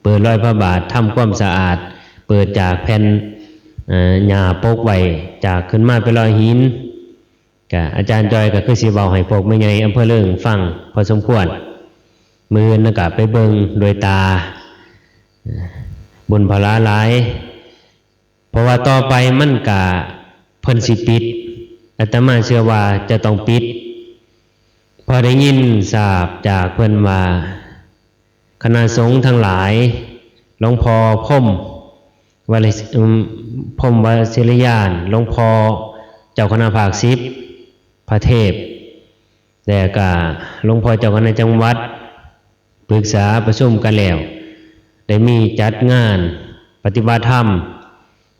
เปิดร้อยพระบาททำความสะอาดเปิดจากแผ่นหญ้าปกไว้จากขึ้นมาเป็นรอยหินก็อาจารย์จอยก็คือสิเว้าให้พวกแม่ใหญ่อำเภอเริงฟังพอสมควรมื้อนั้นก็ไปเบิ่งโดยตาบุญพลาหลายเพราะว่าต่อไปมันก็เพิ่นสิปิดอาตมาเชื่อว่าจะต้องปิดพอได้ยินทราบจากเพิ่นว่าคณะสงฆ์ทั้งหลายหลวงพ่อพรหมวศิริยานหลวงพ่อเจ้าคณะภาค10พระเทพแต่ก็หลวงพ่อเจ้าคณะจังหวัดปรึกษาประชุมกันแล้วได้มีจัดงานปฏิบัติธรรม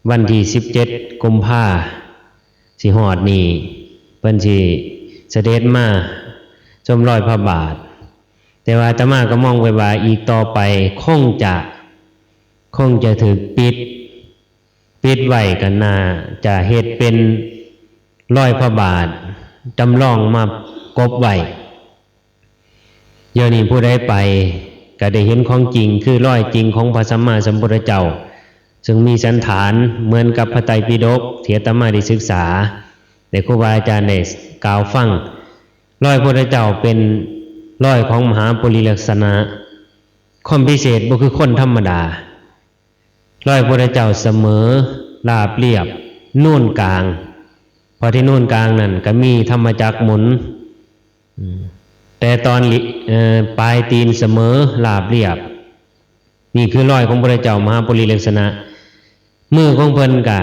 วันที่17 กุมภาพันธ์สิฮอดนี้เพิ่นสิเสด็จมาชมรอยพระบาทแต่ว่าอาตมาก็มองไว้ว่าอีกต่อไปคงจะถูกปิดไว้กันน่าจะเฮ็ดเป็นรอยพระบาทจำลองมากบไว้เดี๋ยวนี้ผู้ใดไปก็ได้เห็นของจริงคือรอยจริงของพระสัมมาสัมพุทธเจ้าซึ่งมีสันฐานเหมือนกับพระไตรปิฎกที่อาตมาได้ศึกษาแต่ครูบาอาจารย์ได้กล่าวฟังรอยพระพุทธเจ้าเป็นรอยของมหาปุริลักษณะความพิเศษบ่คือคนธรรมดารอยพระพุทธเจ้าเสมอราบเรียบนูนกลางพอที่นูนกลางนั่นก็มีธรรมจักรหมุนแต่ตอนปลายตีนเสมอราบเรียบนี่คือรอยของพระพุทธเจ้ามหาปุริลักษณะมือของเพิ่นกะ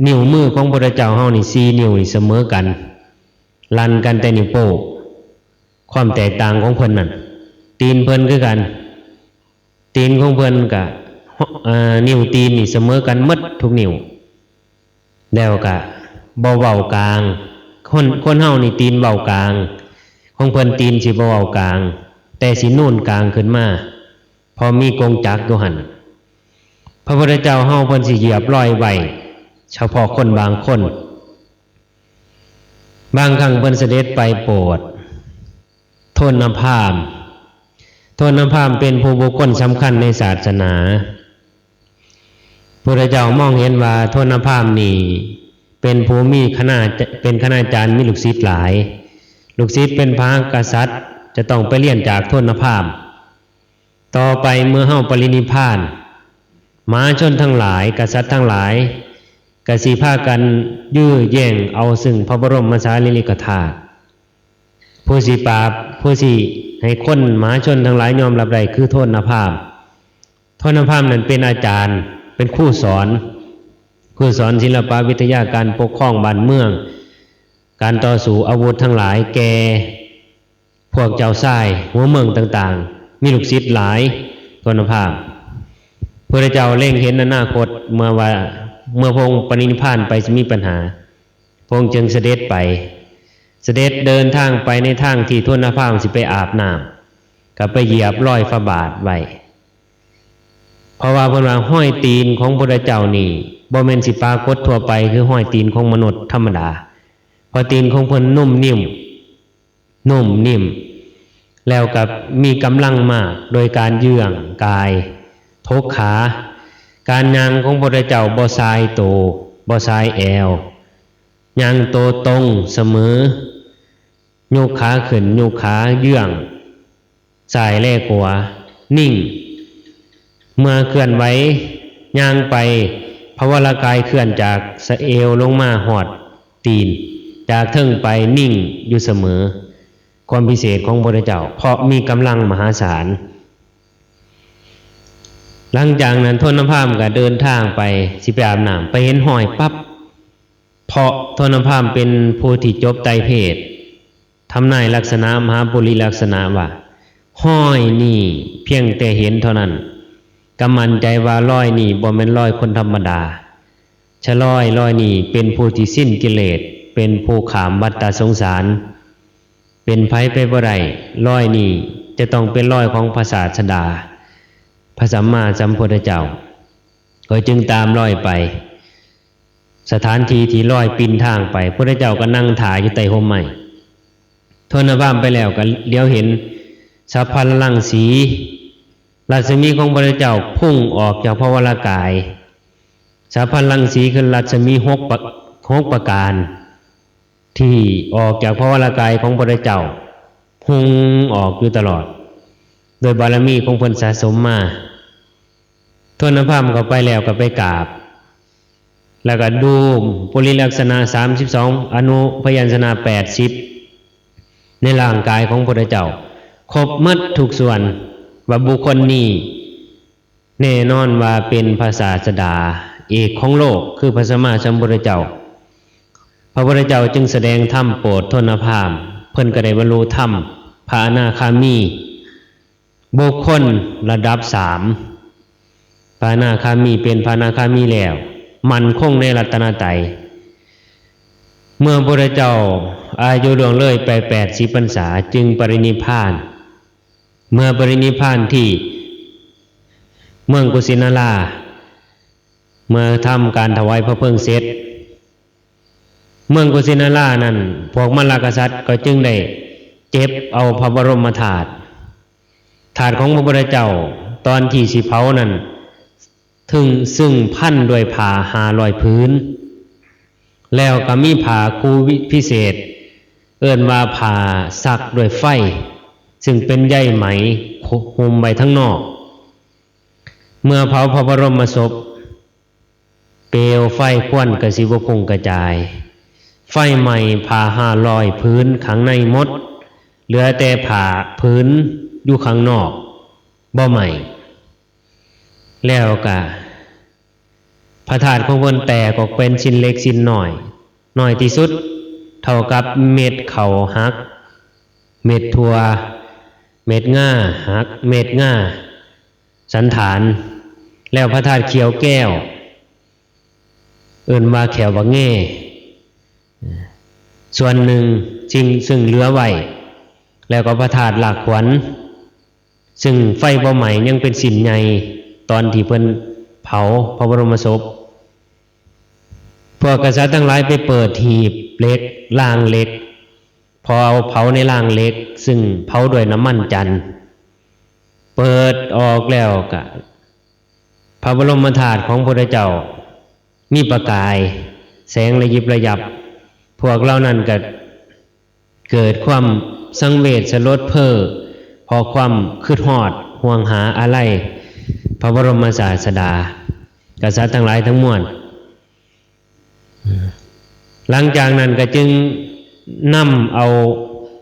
นิ้วมือของพระพุทธเจ้าเฮานี่4 นิ้วนี่เสมอกันลันกันแต่นิ้วโป้งความแตกต่างของเพิ่นนั่นตีนเพิ่นคือกันตีนของเพิ่นกะนิ้วตีนนี่เสมอกันหมดทุกนิ้วแล้วกะบ่เว้ากลางคนเฮานี่ตีนเว้ากลางของเพิ่นตีนสิบ่เว้ากลางแต่สินูนกลางขึ้นมาพอมีกงจักรอยู่หั่นพระพุทธเจ้าเฮาเพิ่นสิเหยียบรอยไว้เฉพาะคนบางคนบางครั้งเพิ่นเสด็จไปโปรดโทนพราหมณ์เป็นผู้บุคคลสำคัญในศาสนาพระพุทธเจ้ามองเห็นว่าโทนพราหมณ์นี่เป็นผู้มีเป็นคณาจารย์มีลูกศิษย์หลายลูกศิษย์เป็นพระกษัตริย์จะต้องไปเรียนจากโทนพราหมณ์ต่อไปเมื่อเฮาปรินิพพานมหาชนทั้งหลายกษัตริย์ทั้งหลายก็สิพากันยื้อแย่งเอาซึ่งพระบรมสารีริกธาตุผู้สิปราบผู้สิให้คนมหาชนทั้งหลายยอมรับได้คือโทนพราหมณ์นั้นเป็นอาจารย์เป็นครูสอนศิลปวิทยาการปกครองบ้านเมือง การต่อสู้อาวุธทั้งหลายแก่พวกเจ้าชายหัวเมืองต่างๆมีลูกศิษย์หลายคุณภาพพระเจ้าเล็งเห็นอนาคตเมื่อพระองค์ปรินิพพานไปจะมีปัญหาพระองค์จึงเสด็จเดินทางไปในทางที่ทวนภาพสิไปอาบน้ำกับไปเหยียบรอยพระบาทไว้เพราะว่าเพิ่นว่าห้อยตีนของพระเจ้านี่บ่แม่นสิปรากฏทั่วไปคือห้อยตีนของมนุษย์ธรรมดาเพราะตีนของเพิ่นนุ่มนิ่มแล้วกับมีกำลังมากโดยการเยื่องกายทกขาการย่างของพระเจ้าบ่สายโตบ่สายแอวย่างโตตรงเสมอโยกขาขึ้นโยกขาเยื่องซ้ายแลขวานิ่งเมื่อเคลื่อนไหวย่างไปพระวรากายเคลื่อนจากสะเอวลงมาหอดตีนจากเทิงไปนิ่งอยู่เสมอความพิเศษของพระเจ้าเพราะมีกำลังมหาศาลหลังจากนั้นทนพามก็เดินทางไปสิไปอาบน้ำไปเห็นห้อยปั๊บเพราะทนพามเป็นผู้ที่จบไตรเพศทำนายลักษณะมหาปุริลักษณะว่าห้อยนี่เพียงแต่เห็นเท่านั้นก็มั่นใจว่าร้อยนี่บ่แม่นร้อยคนธรรมดาชะร้อยนี่เป็นผู้ที่สิ้นกิเลสเป็นผู้ขามวัฏสงสารเป็นไผไปบ่ได้ร้อยนี่จะต้องเป็นร้อยของพระศาสดาพระสัมมาสัมพุทธเจ้าก็จึงตามร้อยไปสถานที่ที่ร้อยปินทางไปพระเจ้าก็นั่งถ่ายอยู่ใต้ห่มไม้ทนบ้ามไปแล้วก็เลี้ยวเห็นสัพพะลังสีรัศมีของพระเจ้าพุ่งออกจากพระวรากายสัพพะลังสีคือรัศมีหกประการที่ออกจากพระวรากายของพระเจ้าพุ่งออกอยู่ตลอดโดยบารมีของเพิ่นสะสมมาทนภาพก็ไปแล้วก็ไปกราบแล้วก็ดูปุริลักษณะ32อนุพยัญชนะ80ในร่างกายของพระเจ้าครบหมดทุกส่วนว่าบุคคลนี้แน่นอนว่าเป็นพระศาสดาเอกของโลกคือพระสัมมาสัมพุทธเจ้าพระพุทธเจ้าจึงแสดงธรรมโปรดทนภาพเพิ่นก็ได้บรรลุธรรมพระอนาคามีบุคคลระดับ3พระอนาคามีเป็นพระอนาคามีแล้วมันคงในรัตนตรัยเมื่อพระพุทธเจ้าอายุล่วงเลยไป80พรรษาจึงปรินิพพานเมื่อปรินิพพานที่เมืองกุสินาราเมื่อทำการถวายพระเพลิงเสร็จเมืองกุสินารานั้นพวกมลากษัตริย์ก็จึงได้เก็บเอาพระบรมธาตุของพระพุทธเจ้าตอนที่สิเผานั้นซึ่งพันด้วยผ้า500พื้นแล้วก็มีผ้าคูพิเศษเอิ้นว่าผ้าซักด้วยไฟซึ่งเป็นใยไหมหุ้มไว้ทั้งนอกเมื่อเผาพระบรมศพเปลวไฟควันกระสิบคงกระจายไฟใหม่ผ่า500พื้นข้างในหมดเหลือแต่ผ่าพื้นอยู่ข้างนอกบ่ใหม่แล้วก็พระธาตุของเพิ่นแตกออกเป็นชิ้นเล็กชิ้นน้อยที่สุดเท่ากับเม็ดข้าวหักเม็ดถั่วเม็ดง่าหักเม็ดง่าสันฐานแล้วพระธาตุเขียวแก้วเอิ้นว่าแขวบะแง่ส่วนหนึ่งซึ่งเหลือไว้แล้วก็พระธาตุหลักขวัญซึ่งไฟบ่ไหม้ยังเป็นสินใหญ่ตอนที่เพิ่นเผาพระบรมศพพวกกษัตริย์ทั้งหลายไปเปิดหีบเหล็กล่างเหล็กพอเอาเผาในล่างเหล็กซึ่งเผาด้วยน้ำมันจันทร์เปิดออกแล้วก็พระบรมธาตุของพระพุทธเจ้ามีประกายแสงระยิบระยับพวกเรานั้นก็เกิดความสังเวชสลดเพ้อพอความคิดฮอดห่วงหาอะไรพระบรมศาสดากษัตริย์ทั้งหลายทั้งมวลหลังจากนั้นก็จึงนำเอา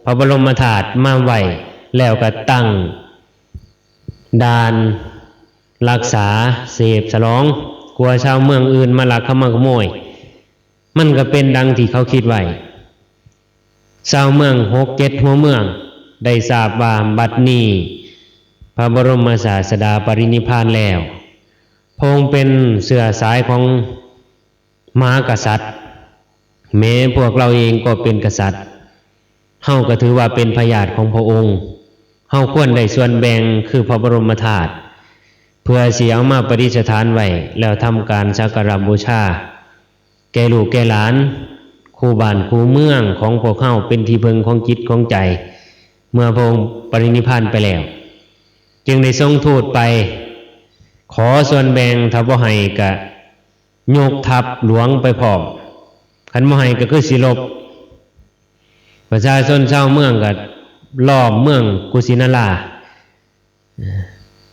พระบรมธาตุมาไว้แล้วก็ตั้งด่านรักษาเสพฉลองกลัวชาวเมืองอื่นมาลักขโมยมันก็เป็นดังที่เขาคิดไว้ ชาวเมือง6-7หัวเมืองได้ทราบว่าบัดนี้พระบรมศาสดาปรินิพพานแล้วพระองค์เป็นเชื้อสายของมหากษัตริย์แม้พวกเราเองก็เป็นกษัตริย์เฮาก็ถือว่าเป็นพญาติของพระองค์เฮาควรได้ส่วนแบ่งคือพระบรมธาตุเพื่อสิเอามาประดิษฐานไว้แล้วทำการสักการะบูชาแก่ลูกแก่หลานคู่บ้านคู่เมืองของพวกเฮาเป็นที่พึ่งของจิตของใจเมื่อพระองค์ปรินิพพานไปแล้วจึงได้ทรงทูตไปขอส่วนแบ่งถ้าบ่ให้ก็ยกทัพหลวงไปพร้อมคันบ่ให้ก็คือสิลบประชาชนชาวเมืองก็ล้อมเมืองกุสินารา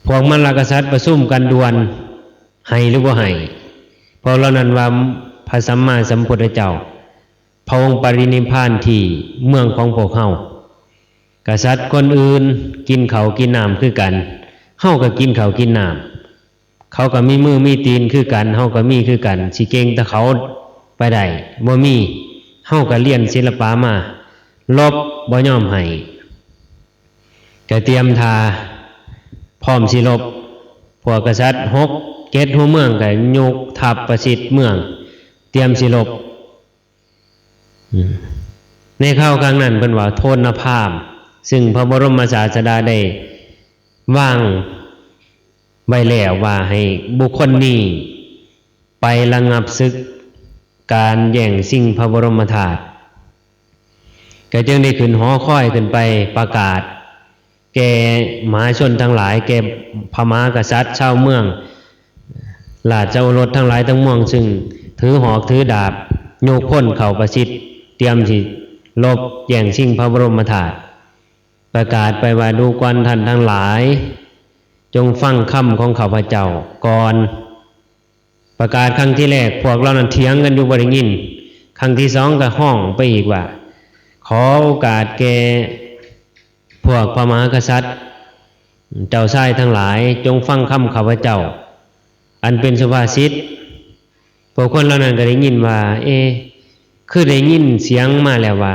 พวกมรรคกษัตริย์ประชุมกันด่วนให้หรือบ่ให้เพราะเหล่านั้นว่าพระสัมมาสัมพุทธเจ้าพระองค์ปรินิพพานที่เมืองของพวกเฮากษัตริย์คนอื่นกินข้าวกินน้ำคือกันเฮาก็กินข้าวกินน้ำเขาก็มีมือมีตีนคือกันเฮาก็มีคือกันสิเก่งแต่เขาไปได้บ่มีเฮาก็เรียนศิลปะมาลบบ่ยอมให้ก็เตรียมทาพร้อมสิลบพวกกษัตริย์6-7หัวเมืองก็ยกทัพประชิดเมืองเตรียมสิลบในข้าวครั้งนั้นเพิ่นว่าโทษนภาพซึ่งพระบรมศาสดาได้วางไว้แล้วว่าให้บุคคลนี้ไประงับศึกการแย่งชิงพระบรมธาตุก็จึงได้ขึ้นหอคอยขึ้นไปประกาศแก่มหาชนทั้งหลายแก่พม่ากษัตริย์ชาวเมืองราชโอรสทั้งหลายทั้งมวงซึ่งถือหอกถือดาบโยกพ้นเข้าประชิดเตรียมสิลบแย่งชิงพระบรมธาตุประกาศไปว่าดูก่อนท่านทั้งหลายจงฟังคำของข้าพเจ้าก่อนประกาศครั้งที่แรกพวกเรานั้นเถียงกันอยู่บ่ได้ยินครั้งที่สองก็ห้องไปอีกว่าขอโอกาสแก่พวกพระมหากษัตริย์เจ้าชายทั้งหลายจงฟังคำข้าพเจ้าอันเป็นสุภาษิตพวกคนเหล่านั้นก็ได้ยินว่าคือได้ยินเสียงมาแล้วว่า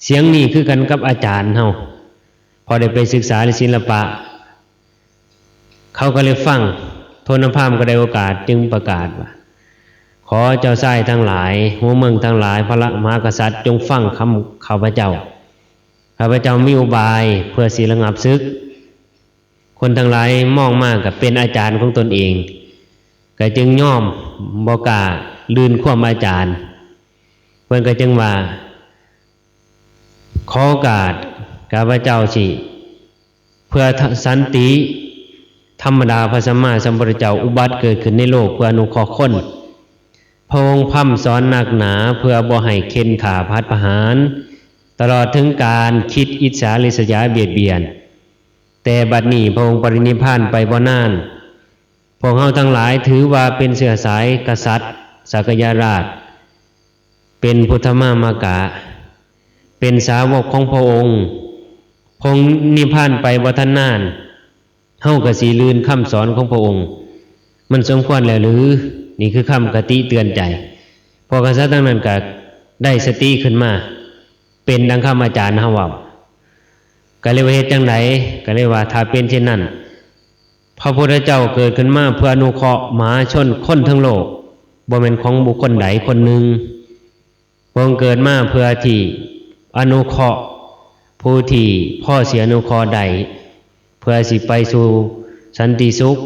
เสียงนี้คือกันกับอาจารย์เฮาพอได้ไปศึกษาในศิลปะเขาก็เลยฟังโทนพามก็ได้โอกาสจึงประกาศว่าขอเจ้าชายทั้งหลายหัวเมืองทั้งหลายพระมหากษัตริย์จงฟังคำข้าพเจ้าข้าพเจ้ามีอุบายเพื่อสิระงับศึกคนทั้งหลายมองมากกับเป็นอาจารย์ของตนเองก็จึงย่อมบ่กล้าลื่นความอาจารย์เพิ่นก็จึงว่าขอโอกาสข้าพเจ้าสิเพื่อสันติธรรมดาพระสัมมาสัมพุทธเจ้าอุบัติเกิดขึ้นในโลกเพื่ออนุเคราะห์คนพระองค์พร่ำสอนหนักหนาเพื่อบ่ให้เข็นขาพัดประหารตลอดถึงการคิดอิจฉาริษยาเบียดเบียนแต่บัดนี้พระองค์ปรินิพพานไปบ่นานพวกเฮาทั้งหลายถือว่าเป็นเชื้อสายกษัตริย์สักยราชเป็นพุทธมามากะเป็นสาวกของพระองค์พระองค์นิพพานไปบ่ทันนานเฮาก็สิลืมคำสอนของพระองค์มันสมควรแล้วหรือนี่คือคำกติเตือนใจพอกษัตริย์ทั้งนั้นก็ได้สติขึ้นมาเป็นดังคำอาจารย์เฮาเว้าก็เลยว่าเฮ็ดจังไดก็เลยว่าถ้าเป็นเช่นนั้นพระพุทธเจ้าเกิดขึ้นมาเพื่ออนุเคราะห์มหาชนคนทั้งโลกบ่แม่นของบุคคลใดคนหนึ่งพระองค์เกิดมาเพื่อที่อนุเคราะห์ผู้ที่พ่อเสียอนุเคราะห์ใดเพื่อสิไปสู่สันติสุข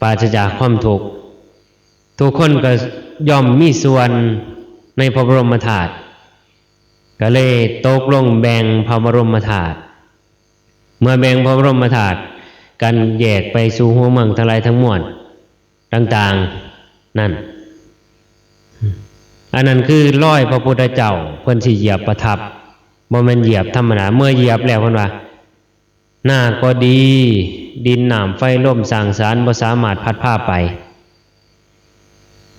ปราศจากความทุกข์ทุกคนก็ย่อมมีส่วนในพระบรมธาตุก็เลยตกลงแบ่งพระบรมธาตุเมื่อแบ่งพระบรมธาตุกันแยกไปสู่หัวเมืองทั้งหลายทั้งมวลต่างๆนั่นอันนั้นคือร้อยพระพุทธเจ้าเพิ่นสิเหยียบประทับบ่แม่นเหยียบธรรมดาเมื่อเหยียบแล้วเพิ่นว่าหน้าก็ดีดินน้ำไฟลมสร้างสรรค์บ่สามารถพัดพาไป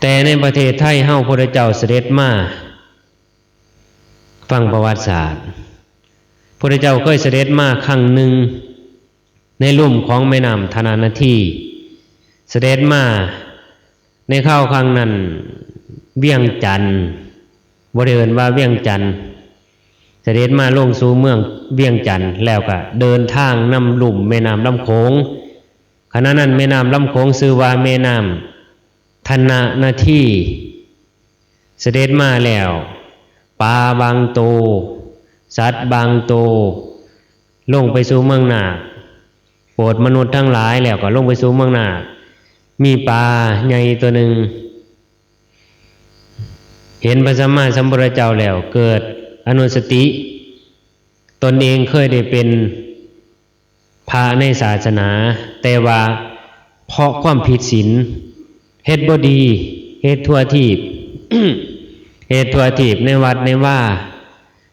แต่ในประเทศไทยเฮาพระพุทธเจ้าเสด็จมาฟังประวัติศาสตร์พระพุทธเจ้าเคยเสด็จมาครั้งหนึ่งในลุ่มของแม่น้ำธนานาทีเสด็จมาในข้าวครั้งนั้นเวียงจันทร์บ่ได้เอิ้นว่าเวียงจันทร์ เสด็จมาลงสู่เมืองเวียงจันทน์แล้วก็เดินทางนำลุ่มแม่น้ำลำโขงขณะนั้นแม่น้ำลำโขงชื่อว่าแม่น้ำธนะนาทีเสด็จมาแล้วปลาบางโตสัตว์บางโตลงไปสู่เมืองนาคโปรดมนุษย์ทั้งหลายแล้วก็ลงไปสู่เมืองนาคมีปลาใหญ่ตัวหนึ่งเห็นพระสัมมาสัมพุทธเจ้าแล้วเกิดอนุสติตนเองเคยได้เป็นพระในศาสนาแต่ว่าเพราะความผิดศีลเฮ็ดบ่ดีเฮ็ดทั่วทีบ เฮ็ดทั่วทีบในวัดในว่า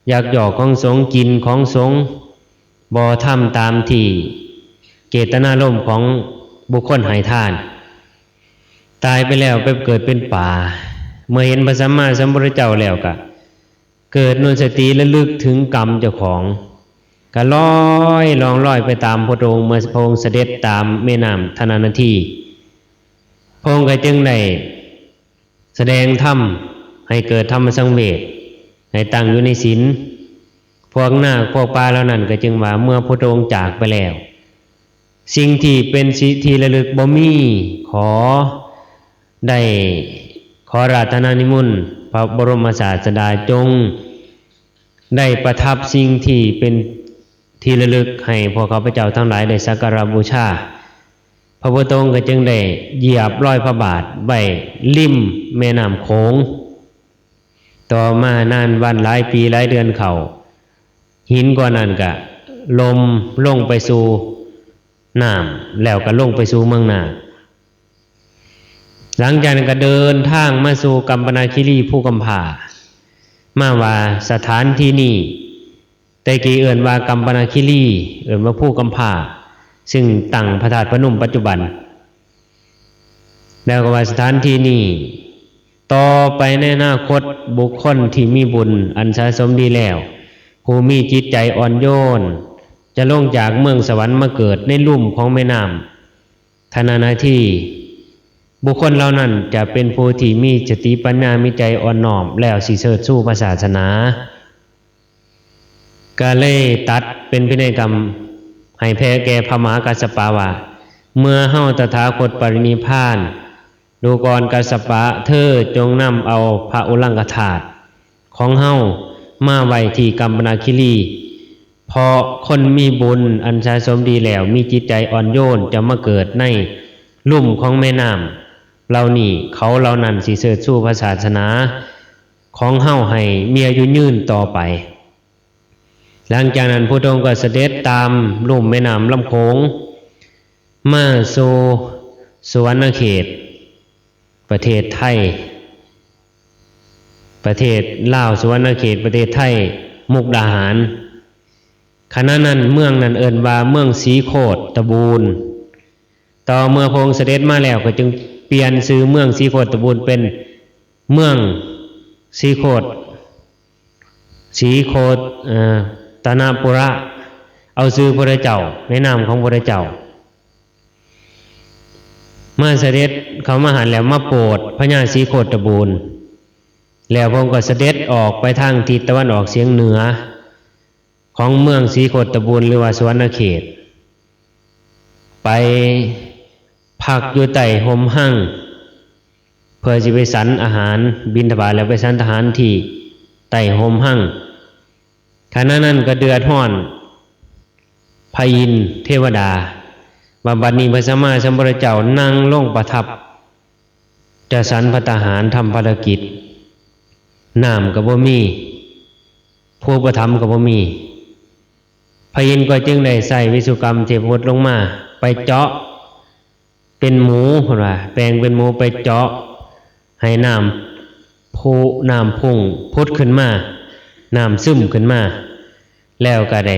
อยากหยอกของสงฆ์กินของสงฆ์บ่ทำตามที่เจตนารมณ์ของบุคคลให้ทานตายไปแล้วไปเกิดเป็นป่าเมื่อเห็นพระสัมมาสัมพุทธเจ้าแล้วก็เกิดนุสติระลึกถึงกรรมเจ้าของก็ลอยไปตามพระองค์เมื่อพระองค์เสด็จตามแม่น้ำธนะนาทีพระองค์ก็จึงได้แสดงธรรมให้เกิดธรรมสังเวชให้ตั้งอยู่ในศีลพวกนาคพวกปลาเหล่านั้นก็จึงว่าเมื่อพระองค์จากไปแล้วสิ่งที่เป็นสิทธิระลึกบ่มีขอราธนานิมนต์พระบรมศาสดาจงได้ประทับสิ่งที่เป็นที่ระลึกให้พวกข้าพเจ้าทั้งหลายได้สักการะบูชาพระพุทธองค์ก็จึงได้เหยียบรอยพระบาทไว้ริมแม่น้ำโขงต่อมานานวันหลายปีหลายเดือนเข้าหินกว่านั้นก็ลมลงไปสู่น้ำแล้วก็ลงไปสู่เมืองนาคหลังจากนั้นก็เดินทางมาสู่กัมปนาคิรีภูกำพร้ามาว่าสถานที่นี้แต่กี้เอิ่นว่ากัมปนาคิรีเอิ่นว่าภูกำพร้าซึ่งตั้งพระธาตุพนมปัจจุบันแล้วก็ว่าสถานที่นี้ต่อไปในอนาคตบุคคลที่มีบุญอันสะสมดีแล้วผู้มีจิตใจอ่อนโยนจะลงจากเมืองสวรรค์มาเกิดในลุ่มของแม่น้ำธนะนาทีบุคคลเหล่านั้นจะเป็นผู้ที่มีสติปัญญามีใจอ่อนน้อมแล้วสิเสด็จสู่พระศาสนาก็เลยตัดเป็นพินัยกรรมให้แพ้แก่พระมหากัสสปะว่าเมื่อเฮาตถาคตปรินิพพานดูก่อนกัสสปะเธอจงนำเอาพระอุลังกธาตุของเฮามาไว้ที่กัมปนาคิรีเพราะคนมีบุญอันสะสมดีแล้วมีจิตใจอ่อนโยนจะมาเกิดในลุ่มของแม่น้ำเหล่านี้เขาเหล่านั้นสิเสด็จสู่พระศาสนาของเฮาให้มีอายุยืนต่อไปหลังจากนั้นพระองค์ก็เสด็จตามลุ่มแม่น้ำลำโขงมาสู่สวรรณเขตประเทศไทยประเทศลาวสวรรณเขตประเทศไทยมุกดาหารขณะนั้นเมืองนั้นเอิ้นว่าเมืองศรีโคตบูรณ์ต่อเมื่อพระองค์เสด็จมาแล้วก็จึงเปลี่ยนชื่อเมืองศรีโคตบูรณ์เป็นเมืองศรีโคตนปุระเอาชื่อพระเจ้าในนามของพระเจ้าเมื่อเสด็จเขามาหันแล้วมาโปรดพระญาศรีโคตบูรณ์แล้วพระองค์ก็เสด็จออกไปทางทิศตะวันออกเฉียงเหนือของเมืองศรีโคตบูรณ์หรือว่าสวรรณเขตไปพักอยู่ใต้ห่มหั่งเพื่อจะไปฉันอาหารบิณฑบาตแล้วไปฉันอาหารที่ใต้ห่มหั่งขณะนั้นก็เดือดร้อนพระอินทร์เทวดาบัดนี้พระสัมมาสัมพุทธเจ้านั่งลงประทับจะฉันภัตตาหารทำภารกิจน้ำก็บ่มีผู้ประทับก็บ่มีพระอินทร์ก็จึงได้ใส่วิสุกรรมเทพบุตรลงมาไปเจาะเป็นหมูพุ่นว่าแปลงเป็นหมูไปเจาะให้น้ำพุ่งพุดขึ้นมาน้ำซึมขึ้นมาแล้วก็ได้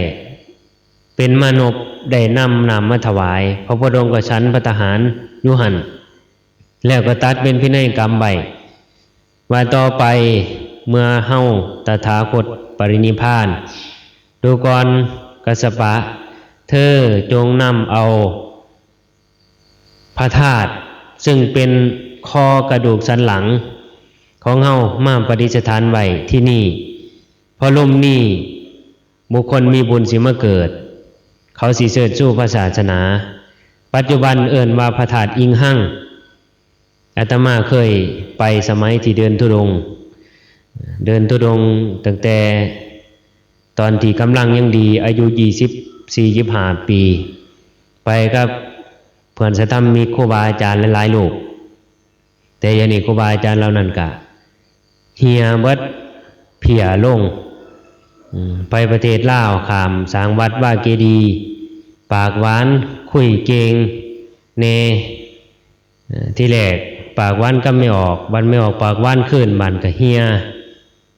เป็นมนุษย์ได้นำน้ำมาถวายพระพุทธองค์ก็ฉันภัตตาหารอยู่หั่นแล้วก็ตัดเป็นพินัยกรรมไว้ว่าต่อไปเมื่อเฮาตถาคตปรินิพพานดูก่อนกัสสปะเธอจงนำเอาพระธาตุซึ่งเป็นคอกระดูกสันหลังของเฮามาประดิษฐานไว้ที่นี่เพราะลมนี้ บุคคลมีบุญสิมาเกิดเขาสิเสด็จสู่พระศาสนาปัจจุบันเอิ้นว่าพระธาตุอิงหั่งอาตมาเคยไปสมัยที่เดินธุดงค์ตั้งแต่ตอนที่กำลังยังดีอายุ24-25 ปีไปกับเพื่อนสะธรรมมีครูบาอาจารย์หลายๆรูปแต่อย่างนี้ครูบาอาจารย์เหล่านั้นก็เหี่ยเบิดเพียลงไปประเทศลาวข้ามสร้างวัดว่าเกดีย์ปากหวานคุยเก่งเนที่แรกปากหวานก็ไม่ออกบันไม่ออกปากหวานขึ้นบันก็เฮีย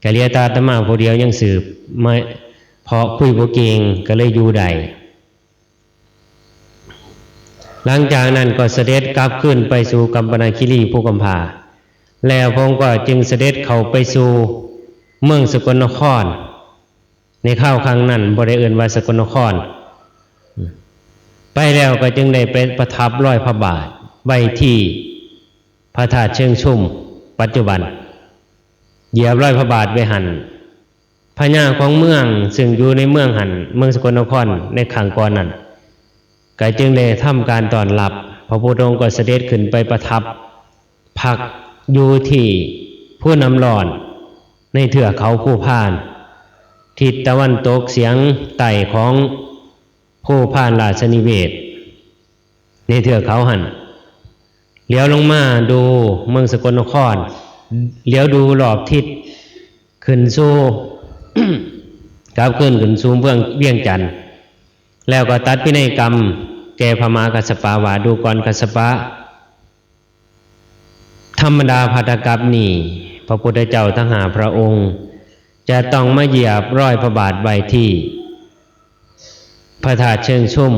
กะเลียตาตมาผู้เดียวยังสืบไม่เพราะคุยบ่เก่งก็เลยอยู่ได้หลังจากนั้นก็เสด็จกลับขึ้นไปสู่กัมปนาคิรีภูกัมพาแล้วพระองค์ก็จึงเสด็จเข้าไปสู่เมืองสกลนครในข้าวครั้งนั้นบ่ได้เอิ้นว่าสกลนครไปแล้วก็จึงได้ไปประทับร้อยพระบาทไว้ที่พระธาตุเชิงชุมปัจจุบันเหยียบร้อยพระบาทไว้หันพญาของเมืองซึ่งอยู่ในเมืองหันเมืองสกลนครในขังก่อนนั้นก็จึงได้ทำการต้อนรับพระพุทธองค์ก็เสด็จขึ้นไปประทับพักอยู่ที่ผู้นำหลอนในเทือกเขาภูพานทิศตะวันตกเสียงใต้ของภูพานราชนิเวศในเทือกเขาหันเลี้ยวลงมาดูเมืองสกลนครเลี้ยวดูรอบทิศขึ้นสู่ กลับขึ้นสู่เวียงจันทน์แล้วก็ตัดพินัยกรรมแก่พม่ากัสสปะว่าดูก่อนกัสสปะธรรมดาภัตตกัปนี่พระพุทธเจ้าทั้ง5 พระองค์จะต้องมาเหยียบร้อยพระบาทไว้ที่พระธาตุเชิงชุม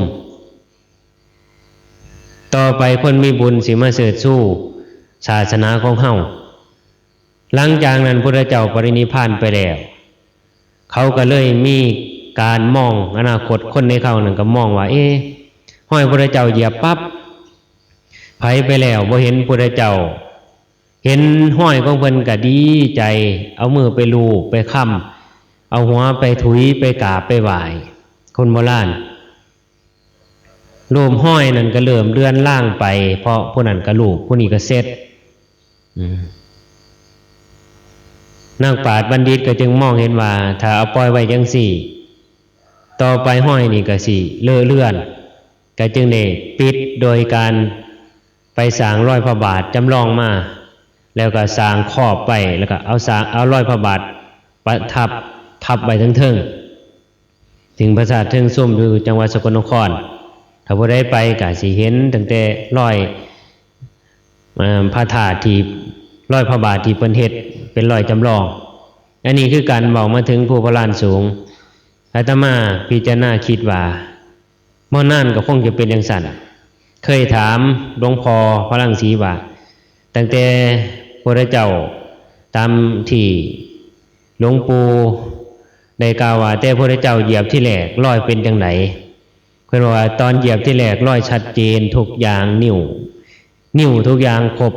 ต่อไปคนมีบุญสิมาเสด็จสู่ศาสนาของเฮาหลังจากนั้นพระพุทธเจ้าปรินิพพานไปแล้วเขาก็เลยมีการมองอนาคตคนในเขานั่นก็มองว่าห้อยพระพุทธเจ้าเหยียบปั๊บไผไปแล้วบ่เห็นพระพุทธเจ้าเห็นห้อยของเพิ่นก็ดีใจเอามือไปลูบไปค้ำเอาหัวไปถุยไปกราบไปไหว้คนโบราณรูปห้อยนั่นก็เริ่มเลื่อนล่างไปเพราะผู้นั้นก็ลูบผู้นี้ก็เสร็จนักปราชญ์บัณฑิตก็จึงมองเห็นว่าถ้าเอาปล่อยไว้จังสี่ต่อไปห้อยนี่ก็สิเลื่อนก็จึงได้ปิดโดยการไปสร้างร้อยพระบาทจำลองมาแล้วก็สร้างครอบไปแล้วก็เอาร้อยพระบาทประทับไว้ทั้งเทิงถึงพระธาตุเทิงซุ่มอยู่จังหวัดสกลนครถ้าผู้ใดไปก็สิเห็นตั้งแต่ร้อยพระธาตุที่ร้อยพระบาทที่เพิ่นเฮ็ดเป็นร้อยจำลองอันนี้คือการบอกมาถึงภูพระลานสูงอาตมาพิจารณาคิดว่าม่อนานก็คงจะเป็นอย่างสั่นเคยถามหลวงพ่อพระรังสีว่าตั้งแต่พระเจ้าตามที่หลวงปู่ได้กล่าวว่าแต่พระเจ้าเหยียบที่แรกร้อยเป็นจังไดเพิ่นว่าตอนเหยียบที่แรกร้อยชัดเจนทุกอย่างนิ้วทุกอย่างครบ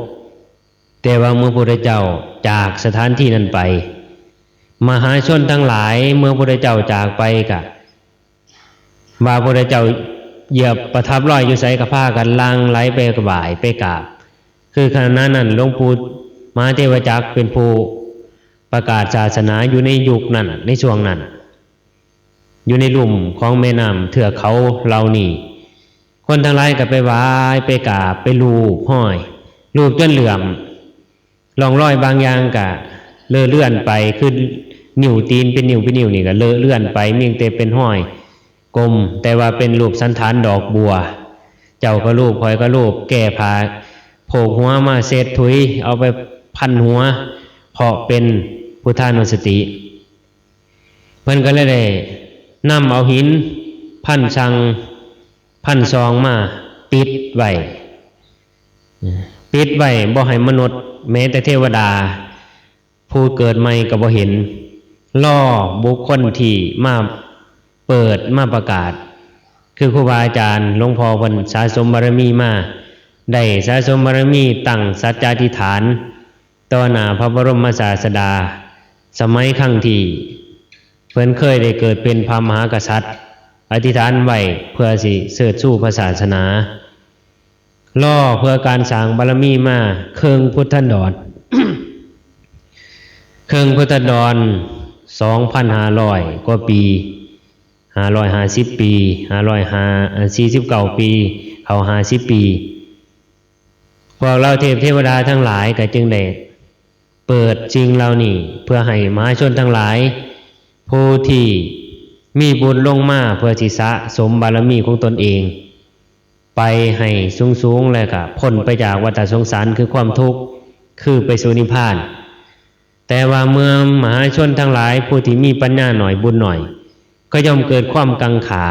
แต่ว่าเมื่อพระเจ้าจากสถานที่นั้นไปมหาชนทั้งหลายเมื่อพระเจ้าจากไปกะว่าพระเจ้าเหยียบประทับร้อยอยู่ไสก็พากันลังไหลไปกบ่ายไปกราบคือขณะนั้นหลวงปู่มหาเทวจักรเป็นผู้ประกาศศาสนาอยู่ในยุคนั้นในช่วงนั้นอยู่ในลุ่มของแม่น้ำเทือกเขาเหล่านี้คนทั้งหลายก็ไปไหว้ไปกราบไปลูบห้อยลูบจนเหลื่อมลองรอยบางอย่างก็เลื่อนไปขึ้นนิ้วตีนเป็นนิ้วนี่ก็เลื่อนไปมีแต่เป็นห้อยกลมแต่ว่าเป็นรูปสันฐานดอกบัวเจ้าก็รูปคอยก็รูปแก้ผ้าโผกหัวมาเสร็จถุยเอาไปพันหัวเพาะเป็นพุทธานุสติเพิ่นก็เลยได้นำเอาหินพันซองมาปิดไว้บ่ให้มนุษย์แม้แต่เทวดาผู้เกิดใหม่ก็บ่เห็นล่อบุคคลที่มาเปิดมาประกาศคือครูบาอาจารย์หลวงพ่อเพิ่นสะสมบารมีมาได้สะสมบารมีตั้งสัจจาธิษฐานต่อหน้าพระบรมศาสดาสมัยครั้งที่ เพิ่นเคยได้เกิดเป็นพระมหากษัตริย์อธิษฐานไว้เพื่อสิเสิร์ชสู่พระศาสนาล่อเพื่อการสร้างบารมีมาเคิงพุทธันดร เคิงพุทธันดร 2,500 กว่าปี550 ปี549 ปีเข้า50 ปีพวกเราเทวดาทั้งหลายก็จึงได้เปิดสิ่งเหล่านี้เพื่อให้มหาชนทั้งหลายผู้ที่มีบุญลงมาเพื่อสิสะสมบารมีของตนเองไปให้สูงๆแล้วก็พ้นไปจากวัฏสงสารคือความทุกข์คือไปสู่นิพพานแต่ว่าเมื่อมหาชนทั้งหลายผู้ที่มีปัญญาหน่อยบุญหน่อยก็ย่อมเกิดความกังขา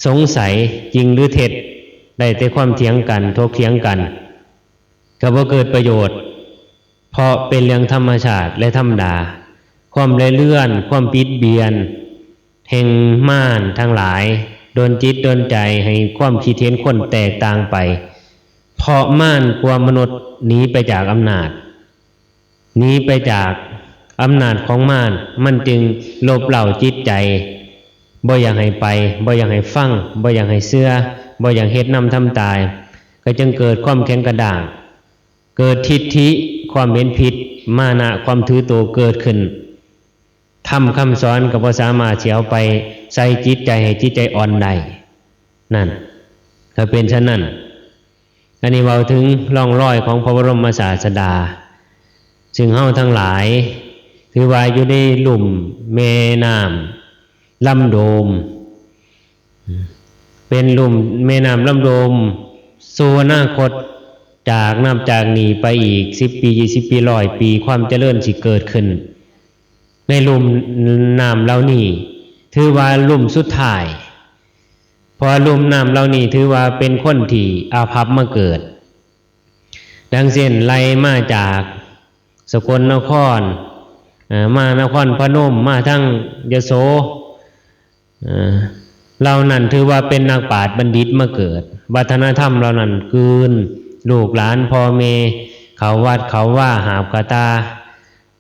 สงสัยจริงหรือเท็จได้แต่ความเถียงกันถกเถียงกันก็บ่เกิดประโยชน์เพราะเป็นเรื่องธรรมชาติและธรรมดาความเลื่อนความปิดเบียนแห่งม่านทั้งหลายโดนจิตโดนใจให้ความคิดเห็นคนแตกต่างไปเพราะม่านกลัวมนุษย์หนีไปจากอำนาจหนีไปจากอำนาจของม่านมันจึงลบเหล่าจิตใจบ่อยากให้ไปบ่อยากให้ฟังบ่อยากให้เชื่อบ่อยากเฮ็ดนำทำตายก็จึงเกิดความแข็งกระด้างเกิดทิฏฐิความเห็นผิดมานะความถือตัวเกิดขึ้นทำคำสอนก็บ่สามารถเฉียวไปใส่จิตใจให้จิตใจอ่อนได้นั่นก็เป็นฉะนั้นอันนี้เว้าถึงร่องรอยของพระบรมศาสดาซึ่งเฮาทั้งหลายถือว่าอยู่ในลุ่มแม่น้ำลำโดมเป็นลุ่มแม่น้ำลำโดมสู่อนาคตจากนับจากนี้ไปอีก10 ปี20 ปี100 ปีความเจริญสิเกิดขึ้นในลุ่มน้ำเหล่านี้ถือว่าลุ่มสุดท้ายเพราะลุ่มน้ำเหล่านี้ถือว่าเป็นคนที่อาภัพมาเกิดดังเช่นไล่มาจากสกลนครมานครพนมมาทั้งยโสเหล่านั้นถือว่าเป็นนักปราชญ์บัณฑิตมาเกิดวัฒนธรรมเหล่านั้นคืนลูกหลานพ่อแม่เขาวัดเขาว่าหาบกตา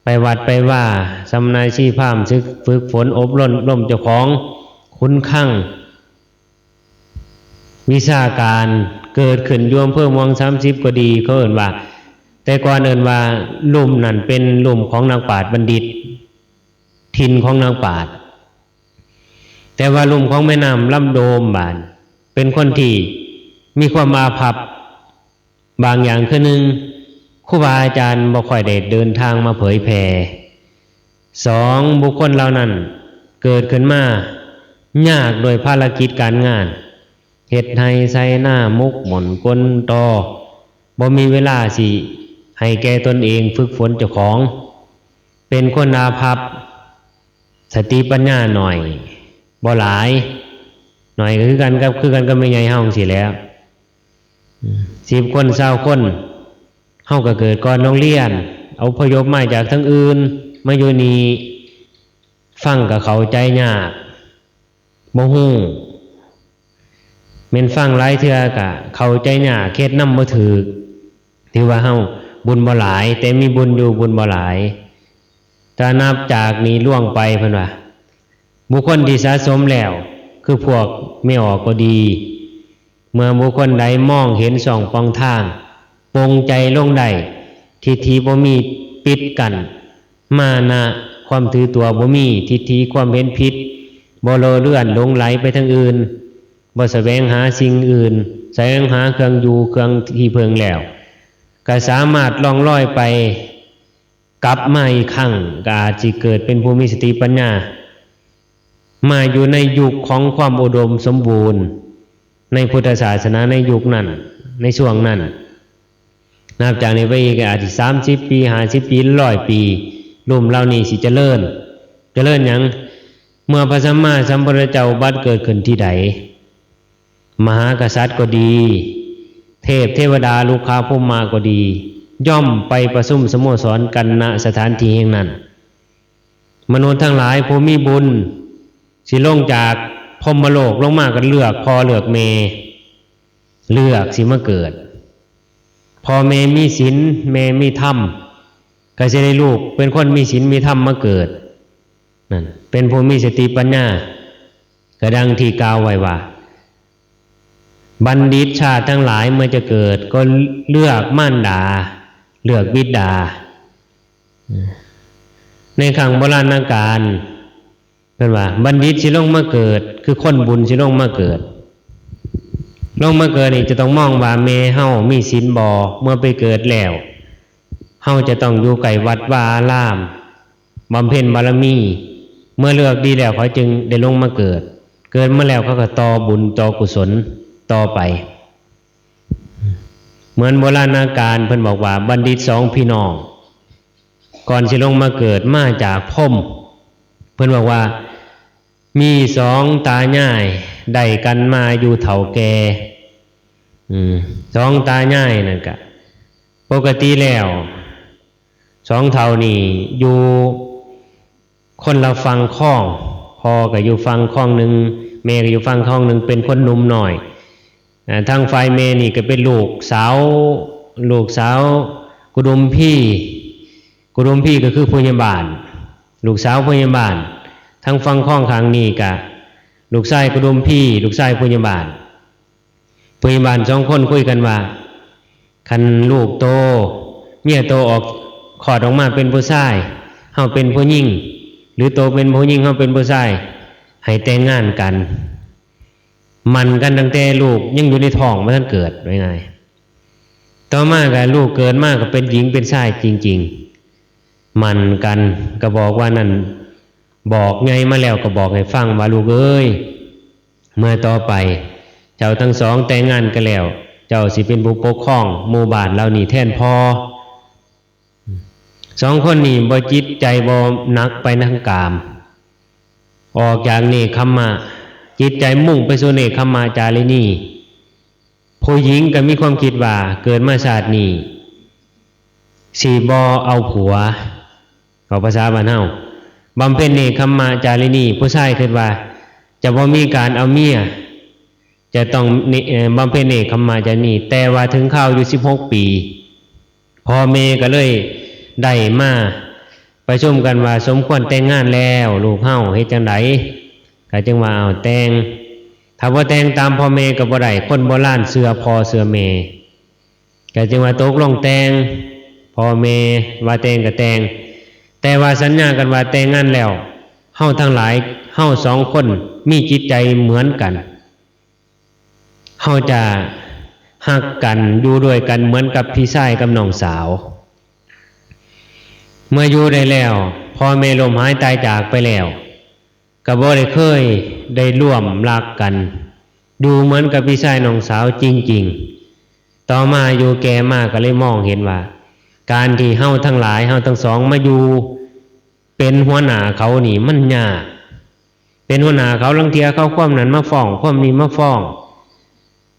ไปวัดไปว่าสำนายชีพามฝึกฝนอบรมเจ้าของคุ้นคั่งวิชาการเกิดขึ้นยวมเพิ่มวัง30ก็ดีเขาเอ่นว่าแต่ก่อนเอ่นว่าลุ่มนั่นเป็นลุ่มของนักปราชญ์บัณฑิตถิ่นของนักปราชญ์แต่ว่าลุ่มของแม่น้ำลำโดมบานเป็นคนที่มีความอาภัพบางอย่างคือหนึ่งครูบาอาจารย์บ่ค่อยได้เดินทางมาเผยแผ่2บุคคลเหล่านั้นเกิดขึ้นมายากโดยภารกิจการงานเฮ็ดให้ใส่หน้ามุกหม่นกลตอบ่มีเวลาสิให้แก่ตนเองฝึกฝนเจ้าของเป็นคนอาภัพสติปัญญาหน่อยบ่หลายหน่อยก็คือกันก็ไม่ใหญ่เฮาจังซี่แหล้ว10 คน20 คนเฮาก็เกิดก่อนโรงเรียนอพยพมาจากทั้งอื่นมาอยู่นี่ฟังก็เข้าใจยากบ่ฮู้แม่นฟังหลายเทื่อก็เข้าใจยากเฮ็ดนำบ่ถูกถือว่าเฮาบุญบ่หลายแต่มีบุญอยู่บุญบ่หลายถ้านับจากนี้ล่วงไปเพิ่นว่าบุคคลที่สะสมแล้วคือพวกไม่ออกก็ดีเมื่อบุคคลใดมองเห็นช่องปองทางปรงใจลงได้ทิฏฐิบ่มีปิดกันมานะความถือตัวบ่มีทิฏฐิความเห็นผิดบ่เลอะเลื่อนหลงไหลไปทางอื่นบ่แสวงหาสิ่งอื่นแสวงหาเครื่องอยู่เครื่องที่เพิงแล้วก็สามารถล่องลอยไปกลับมาอีกครั้งก็อาจสิเกิดเป็นผู้มีสติปัญญามาอยู่ในยุคของความอุดมสมบูรณ์ในพุทธศาสนาในยุคนั้นในช่วงนั้นนับจากนี้ไปอีกอาจจะ30 ปี50 ปี100 ปีลุ่มเหล่านี้สิเจริญหยังเมื่อพระสัมมาสัมพุทธเจ้าบัดเกิดขึ้นที่ใดมหากษัตริย์ก็ดีเทวดาลูกค้าพรหมมาก็ดีย่อมไปประชุมสโมสรกันณสถานที่แห่งนั้นมนุษย์ทั้งหลายผู้มีบุญสิลงจากพรหมโลกลงมากันเลือกพ่อเลือกแม่เลือกสิมาเกิดพ่อแม่มีศีลแม่มีธรรมก็จะได้ลูกเป็นคนมีศีลมีธรรมมาเกิด นั่นเป็นผู้มีสติปัญญากระดังที่กล่าวไว้ว่าบัณฑิตชาติทั้งหลายเมื่อจะเกิดก็เลือกมารดาเลือกบิดาในครั้งโบราณกาลเป็นว่าบัณฑิตสิลงมาเกิดคือคนบุญสิลงมาเกิดนี่จะต้องมองว่าแม่เฮามีศีลบ่เมื่อไปเกิดแล้วเฮาจะต้องอยู่ไกลวัดวาอารามบำเพ็ญบารมีเมื่อเลือกดีแล้วเขาจึงได้ลงมาเกิดมาแล้วเขาก็ต่อบุญต่อกุศลต่อไปเหมือนโบราณกาลเพิ่นบอกว่าบัณฑิตสองพี่น้องก่อนสิลงมาเกิดมาจากพรหมเพิ่นบอกว่ามีสองตายายได้กันมาอยู่เฒ่าแก่สองตายายนั่นก็ปกติแล้วสองเฒ่านี่อยู่คนละฝั่งคลองพ่อก็อยู่ฝั่งคลองหนึ่งแม่ก็อยู่ฝั่งคลองหนึ่งเป็นคนหนุ่มหน่อยทางฝ่ายแม่นี่ก็เป็นลูกสาวกุดุมพี่ก็คือพยาบาลลูกสาวพยาบาลทางฝั่งคลองข้างนี้ก็ลูกชายกุดุมพี่ลูกชายพยาบาลสองคนคุยกันว่าคันลูกโตเมียโตออกขอดออกมาเป็นผู้ชายเฮาเป็นผู้หญิงหรือโตเป็นผู้หญิงเฮาเป็นผู้ชายให้แต่งงานกันมันกันตั้งแต่ลูกยังอยู่ในท้องบ่ทันเกิดไว้ไงต่อมาก็ลูกเกิดมาก็เป็นหญิงเป็นชายจริงๆมันกันก็บอกว่านั่นบอกไงมาแล้วก็บอกให้ฟังว่าลูกเอ้ยเมื่อต่อไปเจ้าทั้งสองแต่งงานกันแล้วเจ้าสิเป็นผู้ปกครองหมู่บ้านเรานี่แทนพ่อสองคนนี่บ่จิตใจบ่หนักไปทางกามออกจากเนคขมะจิตใจมุ่งไปสู่เนคขมะจารินีผู้หญิงก็มีความคิดว่าเกิดมาชาตินี้สิบ่เอาผัวเอาภาษาบ้านเฮาบำเพ็ญเนคขมะจารินีผู้ชายคิดว่าจะบ่มีการเอาเมียจะต้องบำเพ็ญเนคขมะจารินีแต่ว่าถึงเข้าอยู่16 ปีพ่อแม่ก็เลยได้มาประชุมกันว่าสมควรแต่งงานแล้วลูกเฮาเฮ็ดจังไดก็จึงว่าเอาแต่งถ้าบ่แต่งตามพ่อแม่ก็บ่ได้คนโบราณเชื่อพ่อเชื่อแม่ก็จึงว่าตกลงแต่งพ่อแม่ว่าแต่งก็แต่งแต่ว่าสัญญากันว่าแต่งงานแล้วเฮาทั้งหลายเฮาสองคนมีจิตใจเหมือนกันเฮาจะฮักกันอยู่ด้วยกันเหมือนกับพี่ชายกับน้องสาวเมื่ออยู่ได้แล้วพ่อแม่ล้มหายตายจากไปแล้วก็บ่ได้เคยได้ร่วมรักกันดูเหมือนกับพี่ชายน้องสาวจริงๆต่อมาอยู่แก่มากก็เลยมองเห็นว่าการที่เฮาทั้งหลายเฮาทั้งสองมาอยู่เป็นหัวหน้าเขานี่มันยากเป็นหัวหน้าเขาลังเทียเขาความนั้นมาฟ้องความนี้มาฟ้อง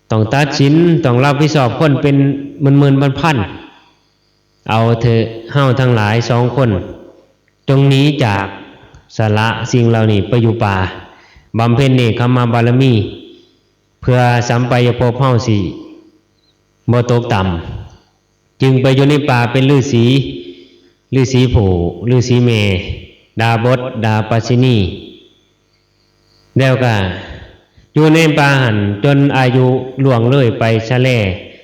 ต้องตัดสินต้องรับผิดชอบคนเป็นหมื่นๆพันๆเอาเถอะเฮาทั้งหลายสองคนตรงนี้จากสละสิ่งเหล่านี้ไปอยู่ป่าบำเพ็ญเนคขมะบารมีเพื่อสัมปายภพเฮาสิบ่ตกต่ำจึงไปอยู่ในป่าเป็นฤาษีผู้ฤาษีเมดาบสดาปัสสินีแล้วก็อยู่ในป่าหันจนอายุล่วงเลยไปชะแล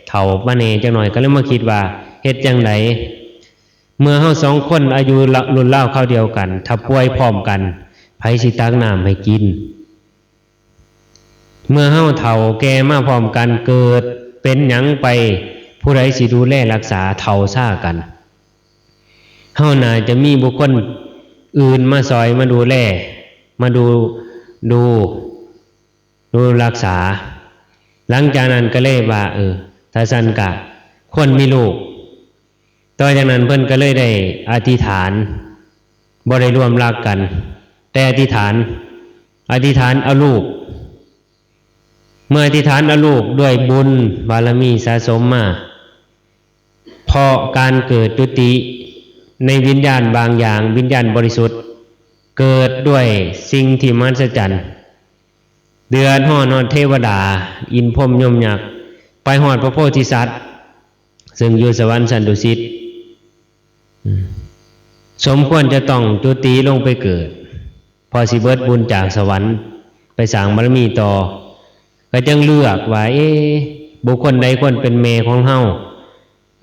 เฒ่ามาแน่จังหน่อยก็เลยมาคิดว่าเฮ็ดจังไดเมื่อเฮาสองคนอายุรุ่นราวคราวเดียวกันถ้าป่วยพร้อมกันไผสิตักน้ำให้กินเมื่อเฮาเฒ่าแก่มาพร้อมกันเกิดเป็นหยังไปผู้ใดสิดูแลรักษาเฒ่าซ่ากันเฮาน่าจะมีบุคคลอื่นมาซอยมาดูแลมาดูรักษาหลังจากนั้นก็เลยว่าถ้าซั่นก็ควรมีลูกต่อจากนั้นเพิ่นก็เลยได้อธิษฐานบ่ได้ร่วมรักกันแต่อธิษฐานเอาลูกเมื่ออธิษฐานเอาลูกด้วยบุญบารมีสะสมมาเพราะการเกิดจุติในวิญญาณบางอย่างวิญญาณบริสุทธิ์เกิดด้วยสิ่งที่มหัศจรรย์เดือดฮ้อนเทวดาอินพรหมยมยักษ์ไปฮอดพระโพธิสัตว์ซึ่งอยู่สวรรค์ชั้นดุสิตสมควรจะต้องจุติลงไปเกิด อสิเบิดบุญจากสวรรค์ไปสร้างบารมีต่อก็จึงเลือกว่าบุคคลใดควรเป็นแม่ของเฮา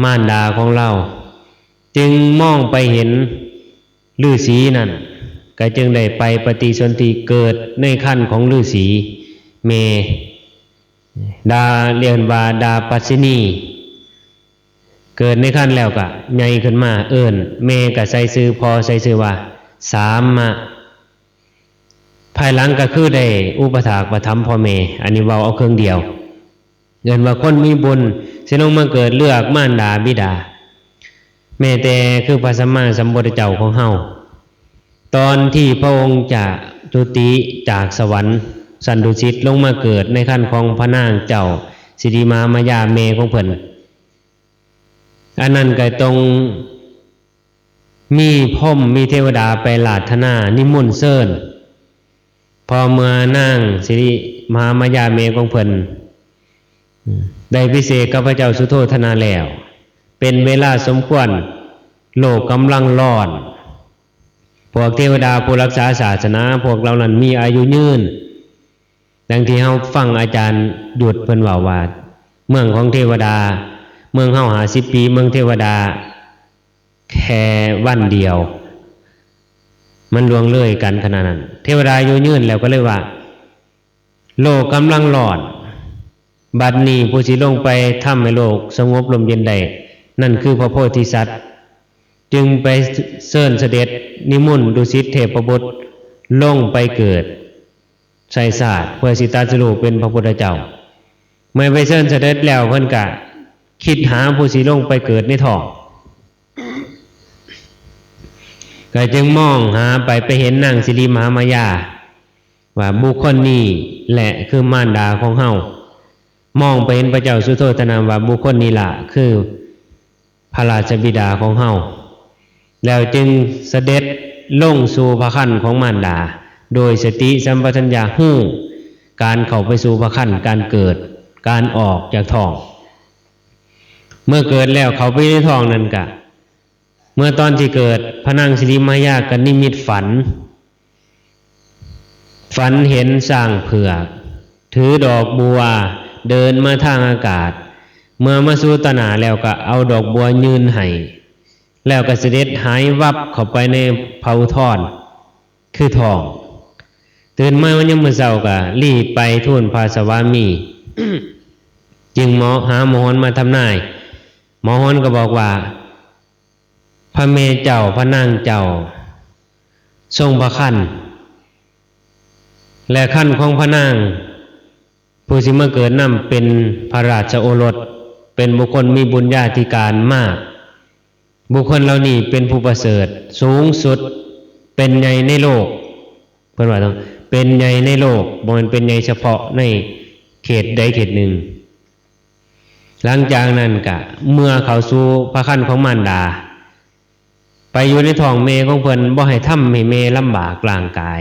มารดาของเราจึงมองไปเห็นฤาษีนั่นก็จึงได้ไปปฏิสนธิเกิดในครรภ์ของฤาษีเมดาเรียนว่าดาปัสสินีเกิดในครรภ์แล้วก็ใหญ่ขึ้นมาเอิ้นเมก็ใส่ชื่อพอใส่ชื่อว่าสามะภายหลังก็คือได้อุปถากประทับพ่อแม่อันนี้เว้าเอาเครื่องเดียวเงินว่าคนมีบุญสิลงมาเกิดเลือกมารดาบิดาแม่แต่คือพระสัมมาสัมพุทธเจ้าของเฮาตอนที่พระองค์จะจุติจากสวรรค์สันดุสิตลงมาเกิดในครรภ์ของพระนางเจ้าสิริมามายาเมของเพิ่นอันนั้นก็ตรงมีพรหมมีเทวดาไปลาธนานิมนต์เชิญพอเมื่อนางสิริมามายาเมของเพิ่นได้พิเศษกับพระเจ้าสุโธทนาแล้วเป็นเวลาสมควรโลกกำลังร้อนพวกเทวดาผู้รักษาศาสนาพวกเรานั้นมีอายุยืนดังที่เฮาฟังอาจารย์หยุดเพิ่นว่าเมืองของเทวดาเมืองเฮา50 ปีเมืองเทวดาแค่วันเดียวมันล่วงเลยกันขนาดนั้นเทวดาอายุยืนแล้วก็เลยว่าโลกกำลังร้อนบัดนี้ผู้สิลงไปทำให้โลกสงบลมเย็นได้นั่นคือพระโพธิสัตว์จึงไปเชิญเสด็จนิมนต์ดุสิตเทพบุตรลงไปเกิดใส่ศาสตร์เพื่อสิตรัสรู้เป็นพระพุทธเจ้าเมื่อไปเชิญเสด็จแล้วเพิ่นก็คิดหาผู้สิลงไปเกิดในท้องก็จึงมองหาไปเห็นนางสิริมหามายาว่าบุคคลนี้แหละคือมารดาของเฮามองไปเห็นพระเจ้าสุโธทนะว่าบุคคลนี้ล่ะคือพระราชบิดาของเฮาแล้วจึงเสด็จลงสู่พระคันของมารดาโดยสติสัมปชัญญะฮู้การเข้าไปสู่พระคันการเกิดการออกจากท้องเมื่อเกิดแล้วเขาไปในท้องนั่นกะเมื่อตอนที่เกิดพระนางสิริมายาก็นิมิตฝันเห็นสร้างเผือกถือดอกบัวเดินมาทางอากาศเมื่อมาสู่ตนาแล้วก็เอาดอกบัวยืนให้แล้วก็เสด็จหายวับเข้าไปในเผาทอนคือทองตื่นมาวันยังมื้อเช้าก็รีบไปทูลพระสวามี จึงหมอหอนมาทำนายหมอหอนก็บอกว่าพระเมเจ้าพระนางเจ้าทรงพระคันและคันของพระนางผู้สิมาเกิดนำเป็นพระราชโอรสเป็นบุคคลมีบุญญาธิการมากบุคคลเหล่านี้เป็นผู้ประเสริฐสูงสุดเป็นใหญ่ในโลกเพิ่นว่าต้องเป็นใหญ่ในโลกบ่แม่นเป็นใหญ่เฉพาะในเขตใดเขตหนึ่งหลังจากนั้นก็เมื่อเข้าสู่พระคันของมารดาไปอยู่ในท้องแม่ของเพิ่นบ่ให้ทำให้แม่ลำบากร่างกาย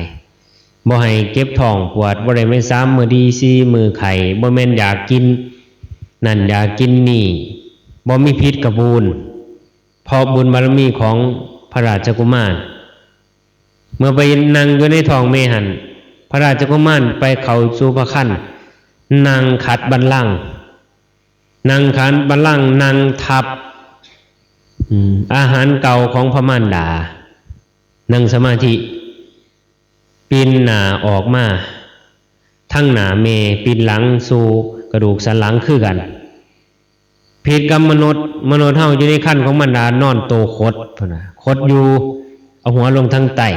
บ่ให้เก็บท้องปวดบ่ได้แม่น3มื้อดี4มื้อไข้บ่แม่นอยากกินนั่นอยากกินนี่บ่มีพิษกระบูนเพราะบุญบารมีของพระราชกุมารเมื่อไปนั่งอยู่ในท้องแม่หันพระราชกุมารไปเข้าสู่พระคันนั่งขัดบัลลังก์นั่งขัดบัลลังก์นั่งทับอาหารเก่าของพระมารดานั่งสมาธิปีนหน้าออกมาทั้งหน้าเมปีนหลังสู่กระดูกสันหลังคือกันผิดกับมนุษย์เฮาอยู่ในขั้นของมารดานอนโตคดพุ่นน่ะคดอยู่เอาหัวลงทางใต้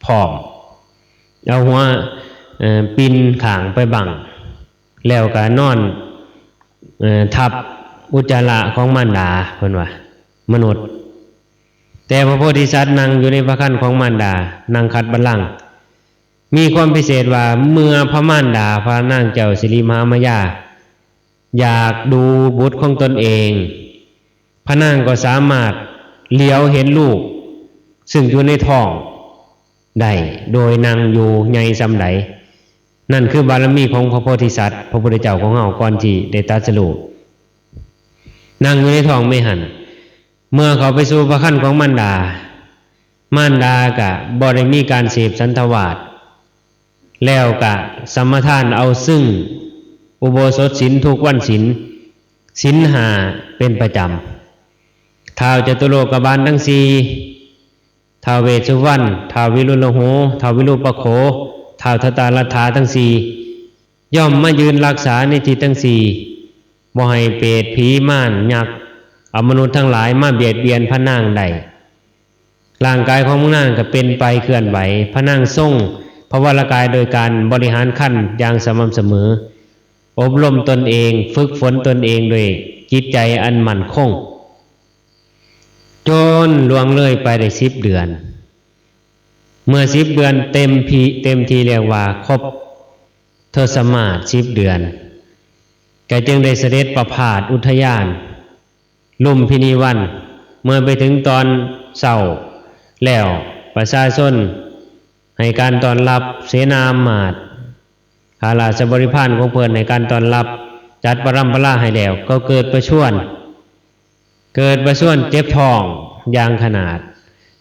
พร้อมเอาหัวปีนข้างไปบังแล้วก็นอนทับอุจจาระของมารดาเพิ่นว่ามนุษย์แต่พระโพธิสัตว์นั่งอยู่ในพระคันของมารดานั่งขัดบัลลังก์มีความพิเศษว่าเมื่อพระมารดาพระนางเจ้าสิริมหามายาอยากดูบุตรของตนเองพระนางก็สามารถเลี้ยวเห็นลูกซึ่งอยู่ในท้องได้โดยนางอยู่ใหญ่ซำใดนั่นคือบารมีของพระโพธิสัตว์พระพุทธเจ้าของเฮาก่อนที่ได้ตรัสรู้นางอยู่ในท้องไม่หันเมื่อเขาไปสู่พระคันของมารดา มารดากะบ่ได้มีการเสพสันทวาสแล้วกะสมทานเอาซึ่งอุโบสถศีลทุกวันศีลศีลห้าเป็นประจำท้าวจตุโลกบาลทั้งสี่ท้าวเวสสุวรรณท้าววิรุฬโหท้าววิรูปโขท้าวทตาลัทธาทั้งสี่ย่อมมายืนรักษาในที่ทั้งสี่บ่ให้เปรตผีม่านยักษ์อมนุษย์ทั้งหลายมาเบียดเบียนพระนางใดร่างกายของพระนางก็เป็นไปเคลื่อนไหวพระนางทรงพระวรกายโดยการบริหารขันธ์อย่างสม่ำเสมออบรมตนเองฝึกฝนตนเองโดยจิตใจอันมั่นคงจนล่วงเลยไปได้10 เดือนเมื่อ10 เดือนเต็มทีเรียกว่าครบทศมาศ10 เดือนแกจึงได้เสด็จประพาสอุทยานลุมพินีวันเมื่อไปถึงตอนเช้าแล้วประชาชนให้การต้อนรับเสนามาตย์ข้าราชบริพารของเพิ่นในการต้อนรับจัดประรำประลาให้แล้วก็เกิดประชวรเจ็บท้องอย่างขนาด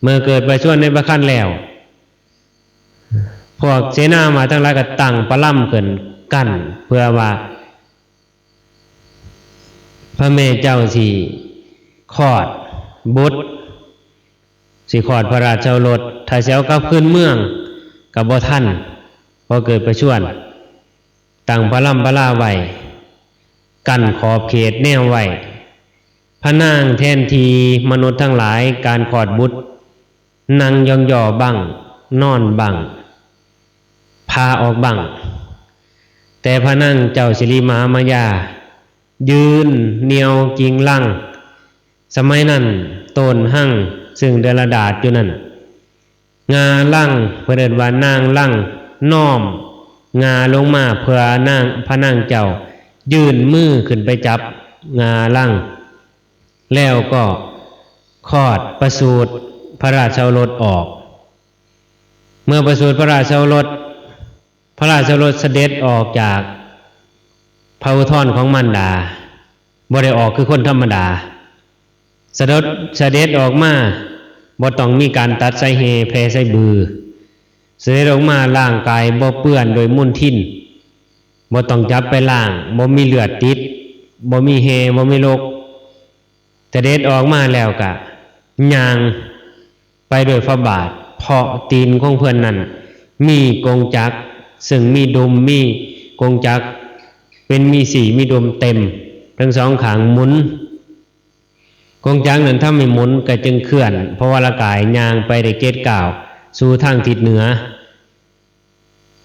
เมื่อเกิดประชวรในพระคันแล้วพวกเสนามาทั้งหลายก็ตั้งประลำขึ้นกั้นเพื่อว่าพระแม่เจ้าสิคลอดบุตรสิคลอดพระราชโอรสถ้าเสียวกลับขึ้นเมืองกับบ่ทันพอเกิดประชวรตั้งประลำประลาไว้กั้นขอบเขตแนวไว้พระนางแทนทีมนุษย์ทั้งหลายการคลอดบุตรนั่งย่อบังนอนบังพาออกบังแต่พระนางเจ้าสิริมหามายายืนเหนียวกิ่งลั่งสมัยนั้นต้นหั่งซึ่งเดลดาษอยู่นั่นงาลั่งเพื่อเดินว่านางลั่งน้อมงาลงมาเพื่อนางพระนางเจ้ายื่นมือขึ้นไปจับงาลั่งแล้วก็คลอดประสูติพระราชโอรสออกเมื่อประสูติพระราชโอรสเสด็จออกจากพระอุทธรของมารดาบ่ได้ออกคือคนธรรมดาเสด็จออกมาบ่ต้องมีการตัดใส่เฮแพรใส่บือเสด็จออกมาร่างกายบ่เปื้อนโดยมุ่นทินบ่ต้องจับไปล้างบ่มีเลือดติดบ่มีเฮบ่มีโรคเสด็จออกมาแล้วก็ย่างไปโดยพระบาทเพราะตีนของเพื่อนนั้นมีกงจักรซึ่งมีดุมมีกงจักรเป็นมีสีมีดุมเต็มทั้งสองข้างหมุนกงจักรนั้นถ้าไม่หมุนก็จึงเคลื่อนเพราะว่าร่างกายย่างไปได้เกตก่าวสู่ทางทิศเหนือ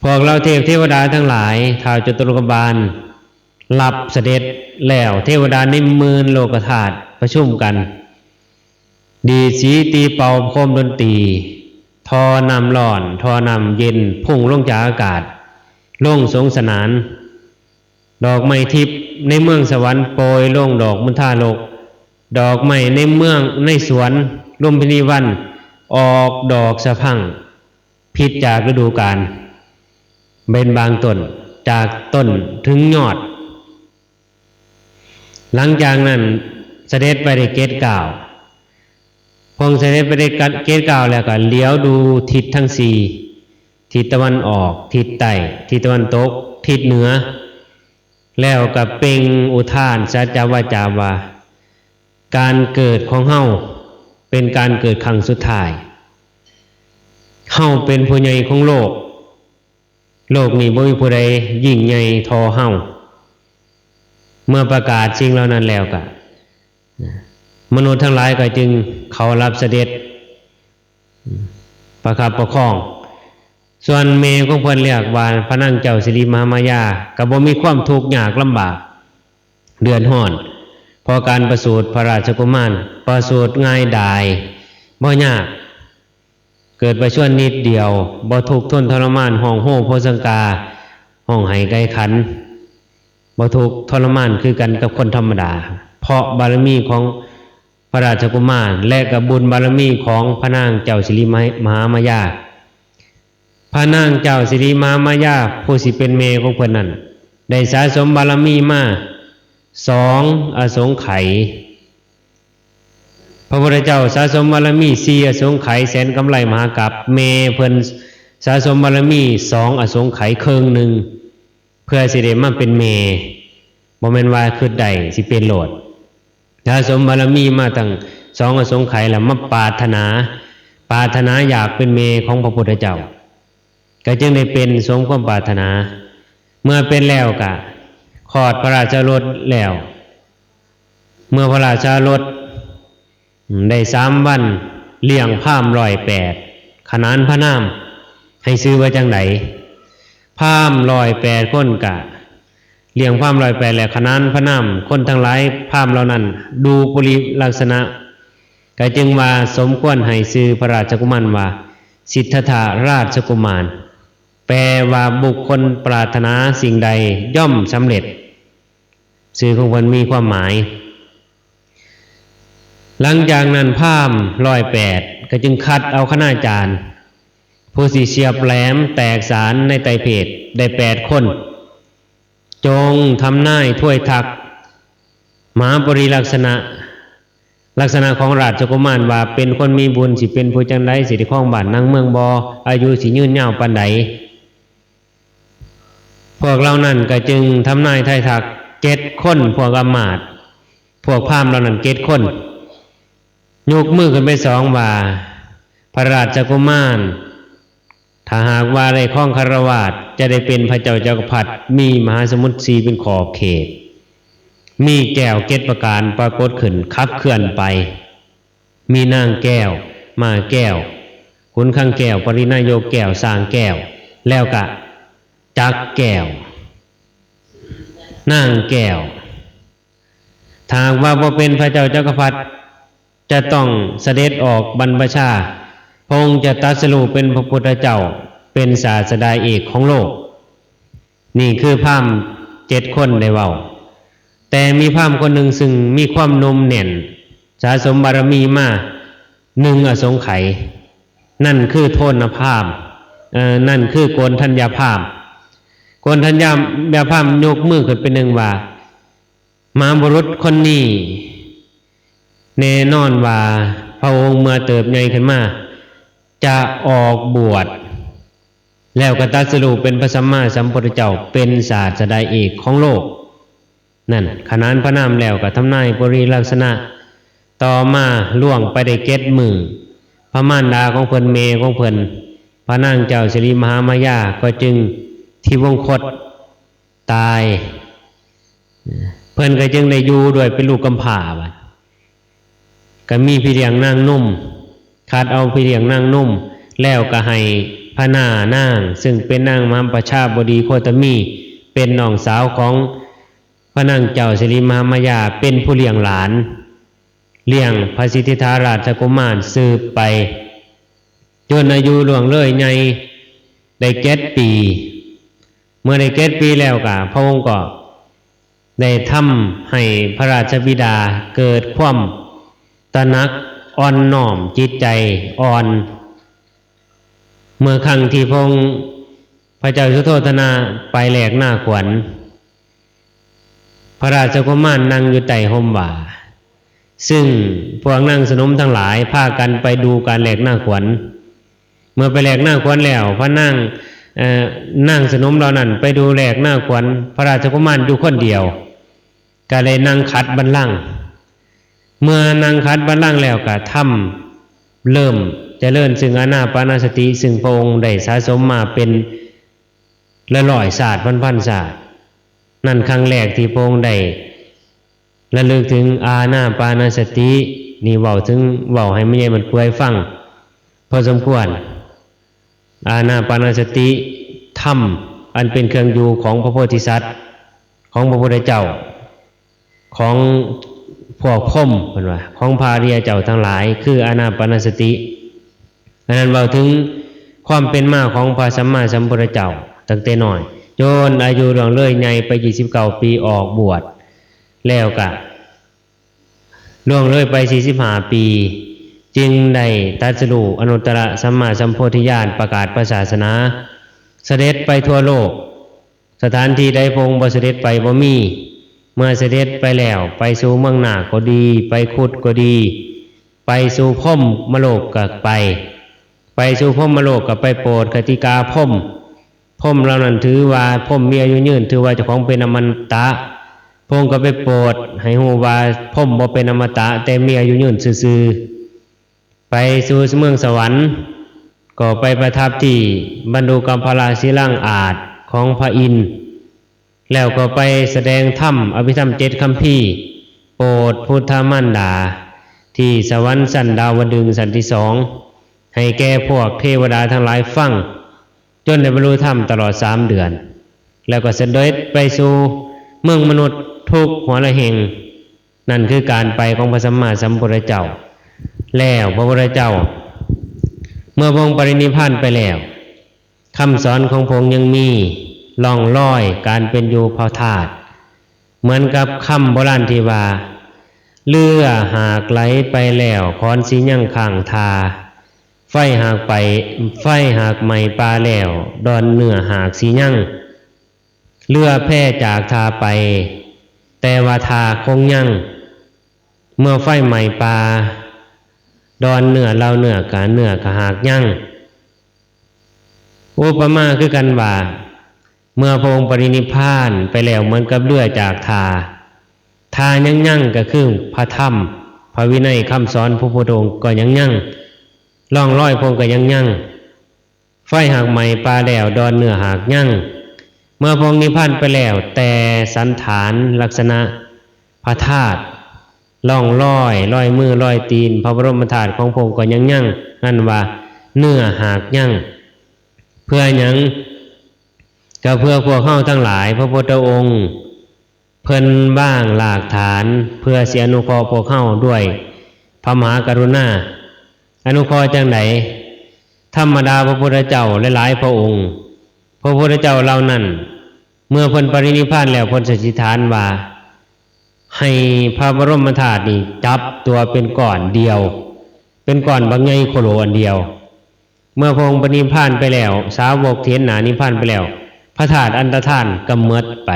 พวกเราเทวดาทั้งหลายท้าวจตุโลกบาลหลับเสด็จแล้วเทวดาใน10,000 โลกธาตุประชุมกันดีสีตีเป่าโคมดนตรีทอนำร้อนทอนำเย็นพุ่งลงจากอากาศลงสงสนานดอกไม้ทิพย์ในเมืองสวรรค์โปรยลงดอกมุทาโลกดอกไม้ในเมืองในสวนลุมพินีวันออกดอกสะพรั่งผิดจากฤดูกาลเป็นบางต้นจากต้นถึงยอดหลังจากนั้นเสด็จไปได้เกตก่าวพงเสด็จไปได้เกตก่าวแล้วก็เลี้ยวดูทิศทั้งสี่ทิศตะวันออกทิศใต้ทิศตะวันตกทิศเหนือแล้วก็เป่งอุทานสัจจวาจาว่าการเกิดของเฮาเป็นการเกิดครั้งสุดท้ายเฮาเป็นผู้ใหญ่ของโลกนี้บ่มีผู้ใดยิ่งใหญ่ทอเฮาเมื่อประกาศสิ่งเหล่านั้นแล้วก็มนุษย์ทั้งหลายก็จึงเขารับเสด็จประคับประคองส่วนเมของเพิ่นเรียกว่าพระนางเจ้าสิริมหามายาก็บ่มีความทุกข์ยากลำบากเดือดร้อนเพราะการประสูติพระราชกุมารประสูติง่ายดายบ่ยากเกิดไปชั่วนิดเดียวบ่ทุกข์ทนทรมานห้องโห่โพสังกาห้องไห้ไก่ขันบ่ทุกข์ทรมานคือกันกับคนธรรมดาเพราะบารมีของพระราชกุมารและกับบุญบารมีของพระนางเจ้าสิริมหามายาพระนางเจ้าสิริมหามายาผู้สิเป็นเมของเพิ่นนั้นได้สะสมบารมีมา2 อสงไขย พระพุทธเจ้าสะสมบารมี4อสงไขยแสนกำไรมหากัปเมเพิ่นสะสมบารมี2อสงไขยครึ่งหนึ่งเพื่อสิได้มาเป็นเมบ่แม่นว่าคือใดสิเป็นโหลดสะสมบารมีมาตั้ง2อสงไขยแล้วมาปรารถนาอยากเป็นเมของพระพุทธเจ้าก็จึงได้เป็นสมความปรารถนาเมื่อเป็นแล้วก็คลอดพระราชโอรสแล้วเมื่อพระราชาโอรสได้3 วันเลี้ยงพราหมณ์108ขนานพระนามให้ซื้อว่าจังไดพราหมณ์108คนกะเลี้ยงพราหมณ์108และขนานพระนามคนทั้งหลายพราหมณ์เหล่านั้นดูปุริลักษณะก็จึงว่าสมควรให้ซื้อพระราชกุมารว่าสิทธัตถราชกุมารแปลว่าบุคคลปรารถนาสิ่งใดย่อมสำเร็จชื่อของเพิ่นมีความหมายหลังจากนั้นพราหมณ์108ก็จึงคัดเอาคณาจารย์ผู้สิเฉียบแหลมแตกสารในไตรเพศได้8 คนจงทำนายถ้วยทักมหาปริลักษณะของราชกุมารว่าเป็นคนมีบุญสิเป็นผู้จังไดสิได้ครองบ้านนั่งเมืองบ่อายุสิยืนยาวปานใดพวกเรานั้นก็จึงทำนายทายทัก7 คนพวกอำมาตย์พวกพราหมณ์เหล่านั้น7 คนยกมือขึ้นไป2ว่าพระราชกุมารถ้าหากว่าได้ครองคฤหัสถ์จะได้เป็นพระเจ้าจักรพรรดิมีมหาสมุทร4เป็นขอบเขตมีแก้ว7 ประการปรากฏขึ้นขับเคลื่อนไปมีนางแก้วมาแก้วขุนข้างแก้วปรินายกแก้วสร้างแก้วแล้วก็จักแก้วนางแก้วถ้าว่าบ่เป็นพระเจ้าจักรพรรดิจะต้องเสด็จออกบรรพชาพระองค์จะตรัสรู้เป็นพระพุทธเจ้าเป็นศาสดาเอกของโลกนี่คือพราหมณ์7 คนได้เว้าแต่มีพราหมณ์คนหนึ่งซึ่งมีความนมแน่นสะสมบารมีมา1อสงไขยนั่นคือโทนพราหมณ์นั่นคือโกณฑัญญาพราหมณ์โกณฑัญญาพราหมณ์ยกมือขึ้นเป็นหนึ่งว่ามหาบุรุษคนนี้แน่นอนว่าพระองค์เมื่อเติบใหญ่ขึ้นมาจะออกบวชแล้วก็ตรัสรู้เป็นพระสัมมาสัมพุทธเจ้าเป็นศาสดาเอกของโลกนั่นขนานพระนามแล้วก็ทำนายปริลักษณะต่อมาล่วงไปได้7 มื้อพระมารดาของเพิ่นเมของเพิ่นพระนางเจ้าสิริมหามายาก็จึงที่วงคตตายเพิ่นก็จึงได้อยู่ด้วยเป็นลูกกำพร้าบัดก็มีพี่เลี้ยงนางนุ่มคัดเอาพี่เลี้ยงนางนุ่มแล้วก็ให้พระนางซึ่งเป็นนางมหาประชาบดีโคตมีเป็นน้องสาวของพระนางเจ้าสิริมหามายาเป็นผู้เลี้ยงหลานเลี้ยงพระสิทธัตถราชกุมารสืบไปจนอายุล่วงเลยใหญ่ได้7 ปีเมื่อได้7 ปีแล้วก็พระองค์ก็ได้ทำให้พระราชบิดาเกิดความตระหนักอ่อนน้อมจิตใจอ่อนเมื่อครั้งที่พระองค์พระเจ้าสุโธทนะไปแหลกหน้าขวัญพระราชกุมารนั่งอยู่ใต้ห่มบ่าซึ่งพวกนางสนมทั้งหลายพากันไปดูการแหลกหน้าขวัญเมื่อไปแหลกหน้าขวัญแล้วพระนางสนมเหล่านั้นไปดูแหลกหน้าขวัญพระราชกุมารอยู่คนเดียวก็เลยนั่งขัดบัลลังก์เมื่อนั่งขัดบัลลังก์แล้วก็เริ่มเจริญซึ่งอานาปานสติซึ่งพระองค์ได้สะสมมาเป็นร้อยศาสตร์พันศาสตร์นั่นครั้งแรกที่พระองค์ได้ระลึกถึงอานาปานสตินี่เว้าให้ไม่ใช่มันเปื่อยฟังพอสมควรอานาปานสติธรรมอันเป็นเครื่องอยู่ของพระโพธิสัตว์ของพระพุทธเจ้าของพวกพรหมเพิ่นว่าของพาริยเจ้าทั้งหลายคืออานาปานสติอันนั้นเว้าถึงความเป็นมาของพระสัมมาสัมพุทธเจ้าตั้งแต่น้อยจนอายุล่วงเลยใหญ่ไป29 ปีออกบวชแล้วก็ล่วงเลยไป45 ปีจึงได้ตรัสรู้อนุตตรสัมมาสัมโพธิญาณประกาศพระศาสนาเสด็จไปทั่วโลกสถานที่ใดพระองค์บ่เสด็จไปบ่มีเมื่อเสด็จไปแล้วไปสู่เมืองนาคก็ดีไปคุดก็ดีไป ไปสู่พรหมโลกก็ไปสู่พรหมโลกก็ไปโปรดกติกาพรหมเหล่านั้นถือว่าพรหมมีอายุยืนถือว่าเจ้าของเป็นอมตะพระองค์ก็ไปโปรดให้ฮู้ว่าพรหมบ่เป็นอมตะแต่มีอายุยืนซื่อๆไปสู่เมืองสวรรค์ก็ไปประทับที่บรรดุกัมพลาศิลังอาจของพระอินทร์แล้วก็ไปแสดงธรรมอภิธรรม7 คัมภีร์โปรดพุทธมารดาที่สวรรค์ชั้นดาวดึงส์ชั้นที่2ให้แก่พวกเทวดาทั้งหลายฟังจนได้บรรลุธรรมตลอด3 เดือนแล้วก็เสด็จไปสู่เมืองมนุษย์ทุกหัวละแห่งนั่นคือการไปของพระสัมมาสัมพุทธเจ้าแล้วพระพุทธเจ้าเมื่อพระองค์ปรินิพพานไปแล้วคำสอนของพระองค์ยังมีล่องลอยการเป็นอยู่เผ่าทาสเหมือนกับคำโบราณที่ว่าเรือหากไหลไปแล้วคอนสิยังข้างทาไฟหากไหม้ปลาแล้วดอนเนื้อหากสิยังเรือแพร่จากทาไปแต่ว่าทาคงยังเมื่อไฟไหม้ปลาดอนเนื้อเล่าเนื้อกะหากยังอุปมาคือกันว่าเมื่อพระองค์ปรินิพพานไปแล้วเหมือนกับเรือจากทายังก็คือพระธรรมพระวินัยคำสอนพระพุทธองค์ก็ยังล่องลอยพงก็ยังไฟหากไหม้ปลาแล้วดอนเนื้อหากยังเมื่อพระองค์นิพพานไปแล้วแต่สันฐานลักษณะพระธาตุล่องลอยมือลอยตีนพระบรมธาตุของพระองค์ก็ยังนั่นว่าเนื้อหากยังเพื่อหยังก็เพื่อพวกเฮาทั้งหลายพระพุทธองค์เพิ่นบ้างหลากฐานเพื่อเสียอนุเคราะห์พวกเฮาด้วยพระมหากรุณาอนุเคราะห์จังไดธรรมดาพระพุทธเจ้าหลายๆพระองค์พระพุทธเจ้าเหล่านั้นเมื่อเพิ่นปรินิพพานแล้วเพิ่นสัจจิฐานว่าให้พระบรมธาตุนี่จับตัวเป็นก้อนเดียวเป็นก้อนบางใหญ่โคโลอันเดียวเมื่อพระองค์ปรินิพพานไปแล้วสาวกเถรนานิพพานไปแล้วพระธาตุอันตรธานก็หมดไป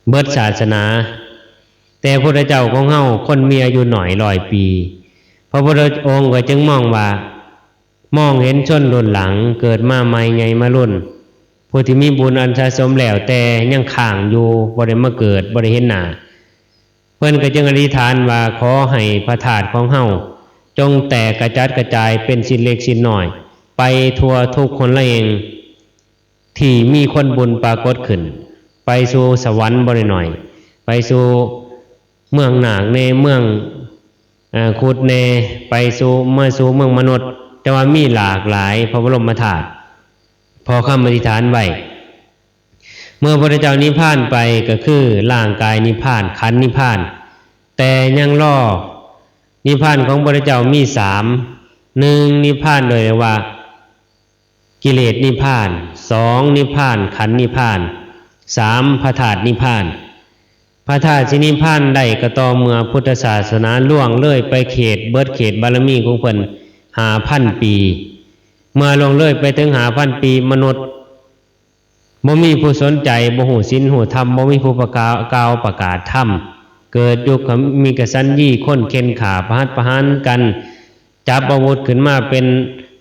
เบิดศาสนาแต่พระพุทธเจ้าของเฮาคนมีอายุหน่อย100 ปีพระพุทธองค์ก็จึงมองเห็นชนรุ่นหลังเกิดมาใหม่ไงมารุ่นผู้ที่มีบุญอันสะสมแล้วแต่ยังข้างอยู่บ่ได้มาเกิดบ่ได้เห็นหน้าเพิ่นก็จึงอธิษฐานว่าขอให้พระธาตุของเฮาจงแตกกระจัดกระจายเป็นชิ้นเล็กชิ้นน้อยไปทั่วทุกคนละเองที่มีคนบุญปรากฏขึ้นไปสู่สวรรค์บ่ได้หน่อยไปสู่เมืองนาคในเมืองคุดเนไปสู่เมืองมนุษย์แต่ว่ามีหลากหลายพระบรมธาตุพอคำอธิษฐานไว้เมื่อพระพุทธเจ้านิพพานไปก็คือร่างกายนิพพานขันธ์นิพพานแต่ยังรอนิพพานของพระพุทธเจ้ามี1นิพพานโดยว่ากิเลสนิพพาน2นิพพานขันธ์นิพพาน3พระธาตุนิพพานพระธาตุสินิพพานได้ก็ต่อเมื่อพุทธศาสนาล่วงเลยไปเขตบารมีของเพิ่น5,000 ปีเมื่อลงเลยไปถึง5,000 ปีมนุษย์บ่มีผู้สนใจบ่ฮู้ศีลฮู้ธรรมบ่มีผู้ประกาศธรรมเกิดยุคมีกษัตริย์คนเข็นขาประหารกันจับอาวุธขึ้นมาเป็น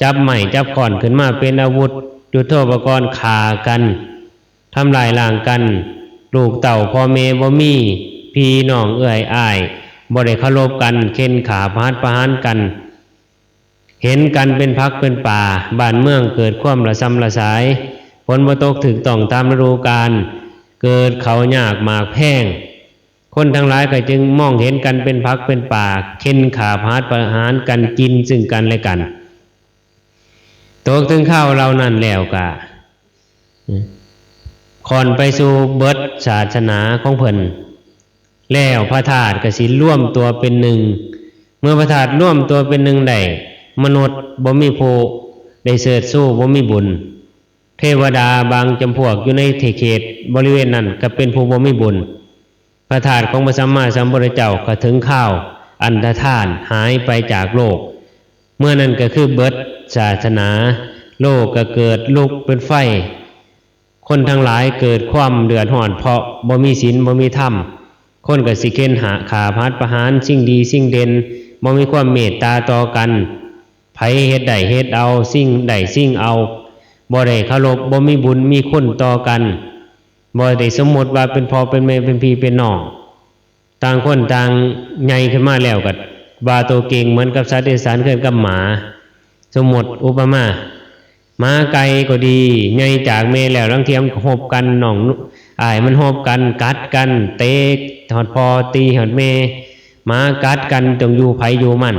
จับไม้จับค้อนขึ้นมาเป็นอาวุธยุทโธปกรณ์ฆ่ากันทำลายล้างกันลูกเต่าพ่อแม่บ่มีพี่น้องเอื้อยอ้ายบ่ได้เคารพกันเข็นขาประหารกันเห็นกันเป็นพักเป็นป่าบ้านเมืองเกิดความระซ้ำระสายฝนบ่ตกถึกต้องตามฤดูกาลเกิดเขายากหมากแพงคนทั้งหลายก็จึงมองเห็นกันเป็นพักเป็นป่าเข็นขาประหารกันกินซึ่งกันและกันตกถึงข้าวเรานั่นแล้วก็คอนไปสู่เบิดศาสนาของเพิ่นแล้วพระธาตุก็สิร่วมตัวเป็นหนึ่งเมื่อพระธาตุร่วมตัวเป็นหนึ่งได้มนุษย์บ่มีผู้ได้เสด็จสู้บ่มีบุญเทวดาบางจำพวกอยู่ในเขตบริเวณนั้นก็เป็นผู้บ่มีบุญพระธาตุของพระสัมมาสัมพุทธเจ้าก็ถึงข้าวอันตรธานหายไปจากโลกเมื่อนั้นก็คือเบิดศาสนาโลกก็เกิดลุกเป็นไฟคนทั้งหลายเกิดความเดือดร้อนเพราะบ่มีศีลบ่มีธรรมคนก็สิเข็นขาประหารสิ่งดีสิ่งเด่น บ่มีความเมตตาต่อกันไผเฮ็ดได้เฮ็ดเอาสิ่งใดสิ่งเอาบ่ได้เคารพบ่มีบุญมีคุณต่อกันบ่ได้สมมุติว่าเป็นพ่อเป็นแม่เป็นพี่เป็นน้องต่างคนต่างใหญ่ขึ้นมาแล้วก็ว่าตัวเก่งเหมือนกับสัตว์เดรัจฉานขึ้นกับหมาสมมุติอุปมาหมาไก่ก็ดีใหญ่จากแม่แล้วลังเทียมหบกันน้องอ้ายมันหบกันกัดกันเตะหอดพอตีหอดแม่หมากัดกันต้องอยู่ไผอยู่มัน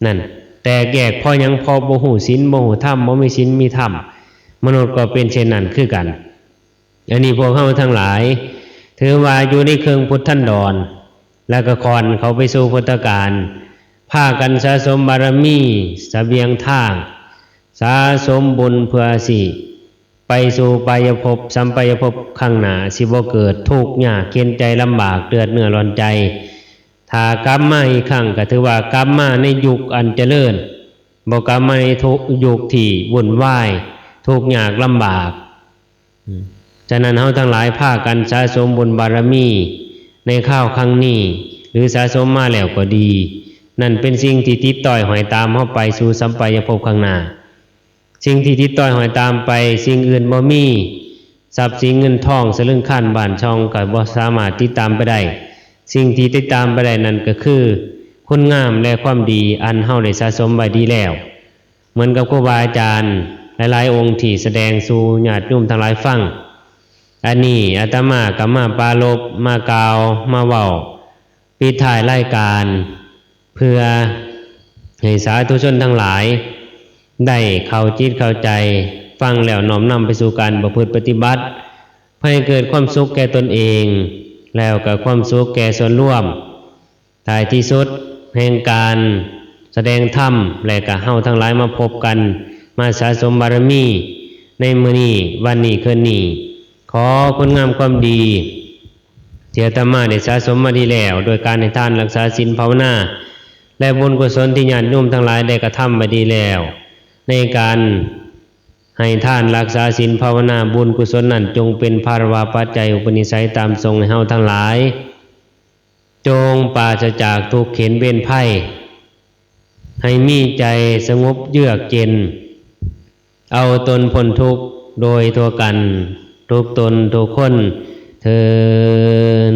นั่นแต่แยกพ่อยังพอบ่ฮู้ศีลบ่ฮู้ธรรมบ่มีศีลมีธรรมมนุษย์ก็เป็นเช่นนั้นคือกันอันนี้พวกเฮาทั้งหลายถือว่าอยู่ในเครื่องพุทธันดรแล้วก็คอนเขาไปสู่พุทธกาลพากันสะสมบารมีเสบียงทางสะสมบุญเพื่อสิไปสู่ปายภพสัมปายภพข้างหน้าสิบ่เกิดทุกข์ยากเข็ญใจลำบากเดือดเนื้อร้อนใจถ้ากลับมาอีกครั้งก็ถือว่ากลับมาในยุคอันเจริญบ่กลับมาในยุคที่วุ่นวายทุกข์ยากลำบากฉะนั้นเฮาทั้งหลายพากันสะสมบุญบารมีในข้าวครั้งนี้หรือสะสมมาแล้วก็ดีนั่นเป็นสิ่งที่ติดต่อยหอยตามเฮาไปสู่สัมปายภพข้างหน้าสิ่งที่ติดต่อยหอยตามไปสิ่งอื่นบ่มีทรัพย์สินเงินทองสลึงคันบ้านช่องก็บ่สามารถติดตามไปได้สิ่งที่ติดตามไปได้นั่นก็คือคุณงามและความดีอันเฮาได้สะสมไว้ดีแล้วเหมือนกับครูบาอาจารย์หลายๆองค์ที่แสดงสู่ญาติโยมทั้งหลายฟังอันนี้อาตมาก็มาปรารภมากล่าวมาเว้าปิดท้ายรายการเพื่อให้สาธุชนทั้งหลายได้เข้าจิตเข้าใจฟังแล้วน้อมนำไปสู่การประพฤติปฏิบัติให้เกิดความสุขแก่ตนเองแล้วก็ความสุขแก่ส่วนรวมท้ายที่สุดแห่งการแสดงธรรมและก็เฮาทั้งหลายมาพบกันมาสะสมบารมีในมื้อนี้วันนี้คืนนี้ขอคุณงามความดีที่อาตมาได้สะสมมาดีแล้วโดยการให้ทานรักษาศีลภาวนาและบุญกุศลที่ญาติโยมทั้งหลายได้กระทำมาดีแล้วในการให้ทานรักษาศีลภาวนาบุญกุศลนั้นจงเป็นภารวาปัจจัยอุปนิสัยตามทรงให้เฮาทั้งหลายจงปราศจากทุกข์เข็ญเวรภัยให้มีใจสงบเยือกเย็นเอาตนพ้นทุกข์โดยทั่วกันทุกตนทุกคนเทอญ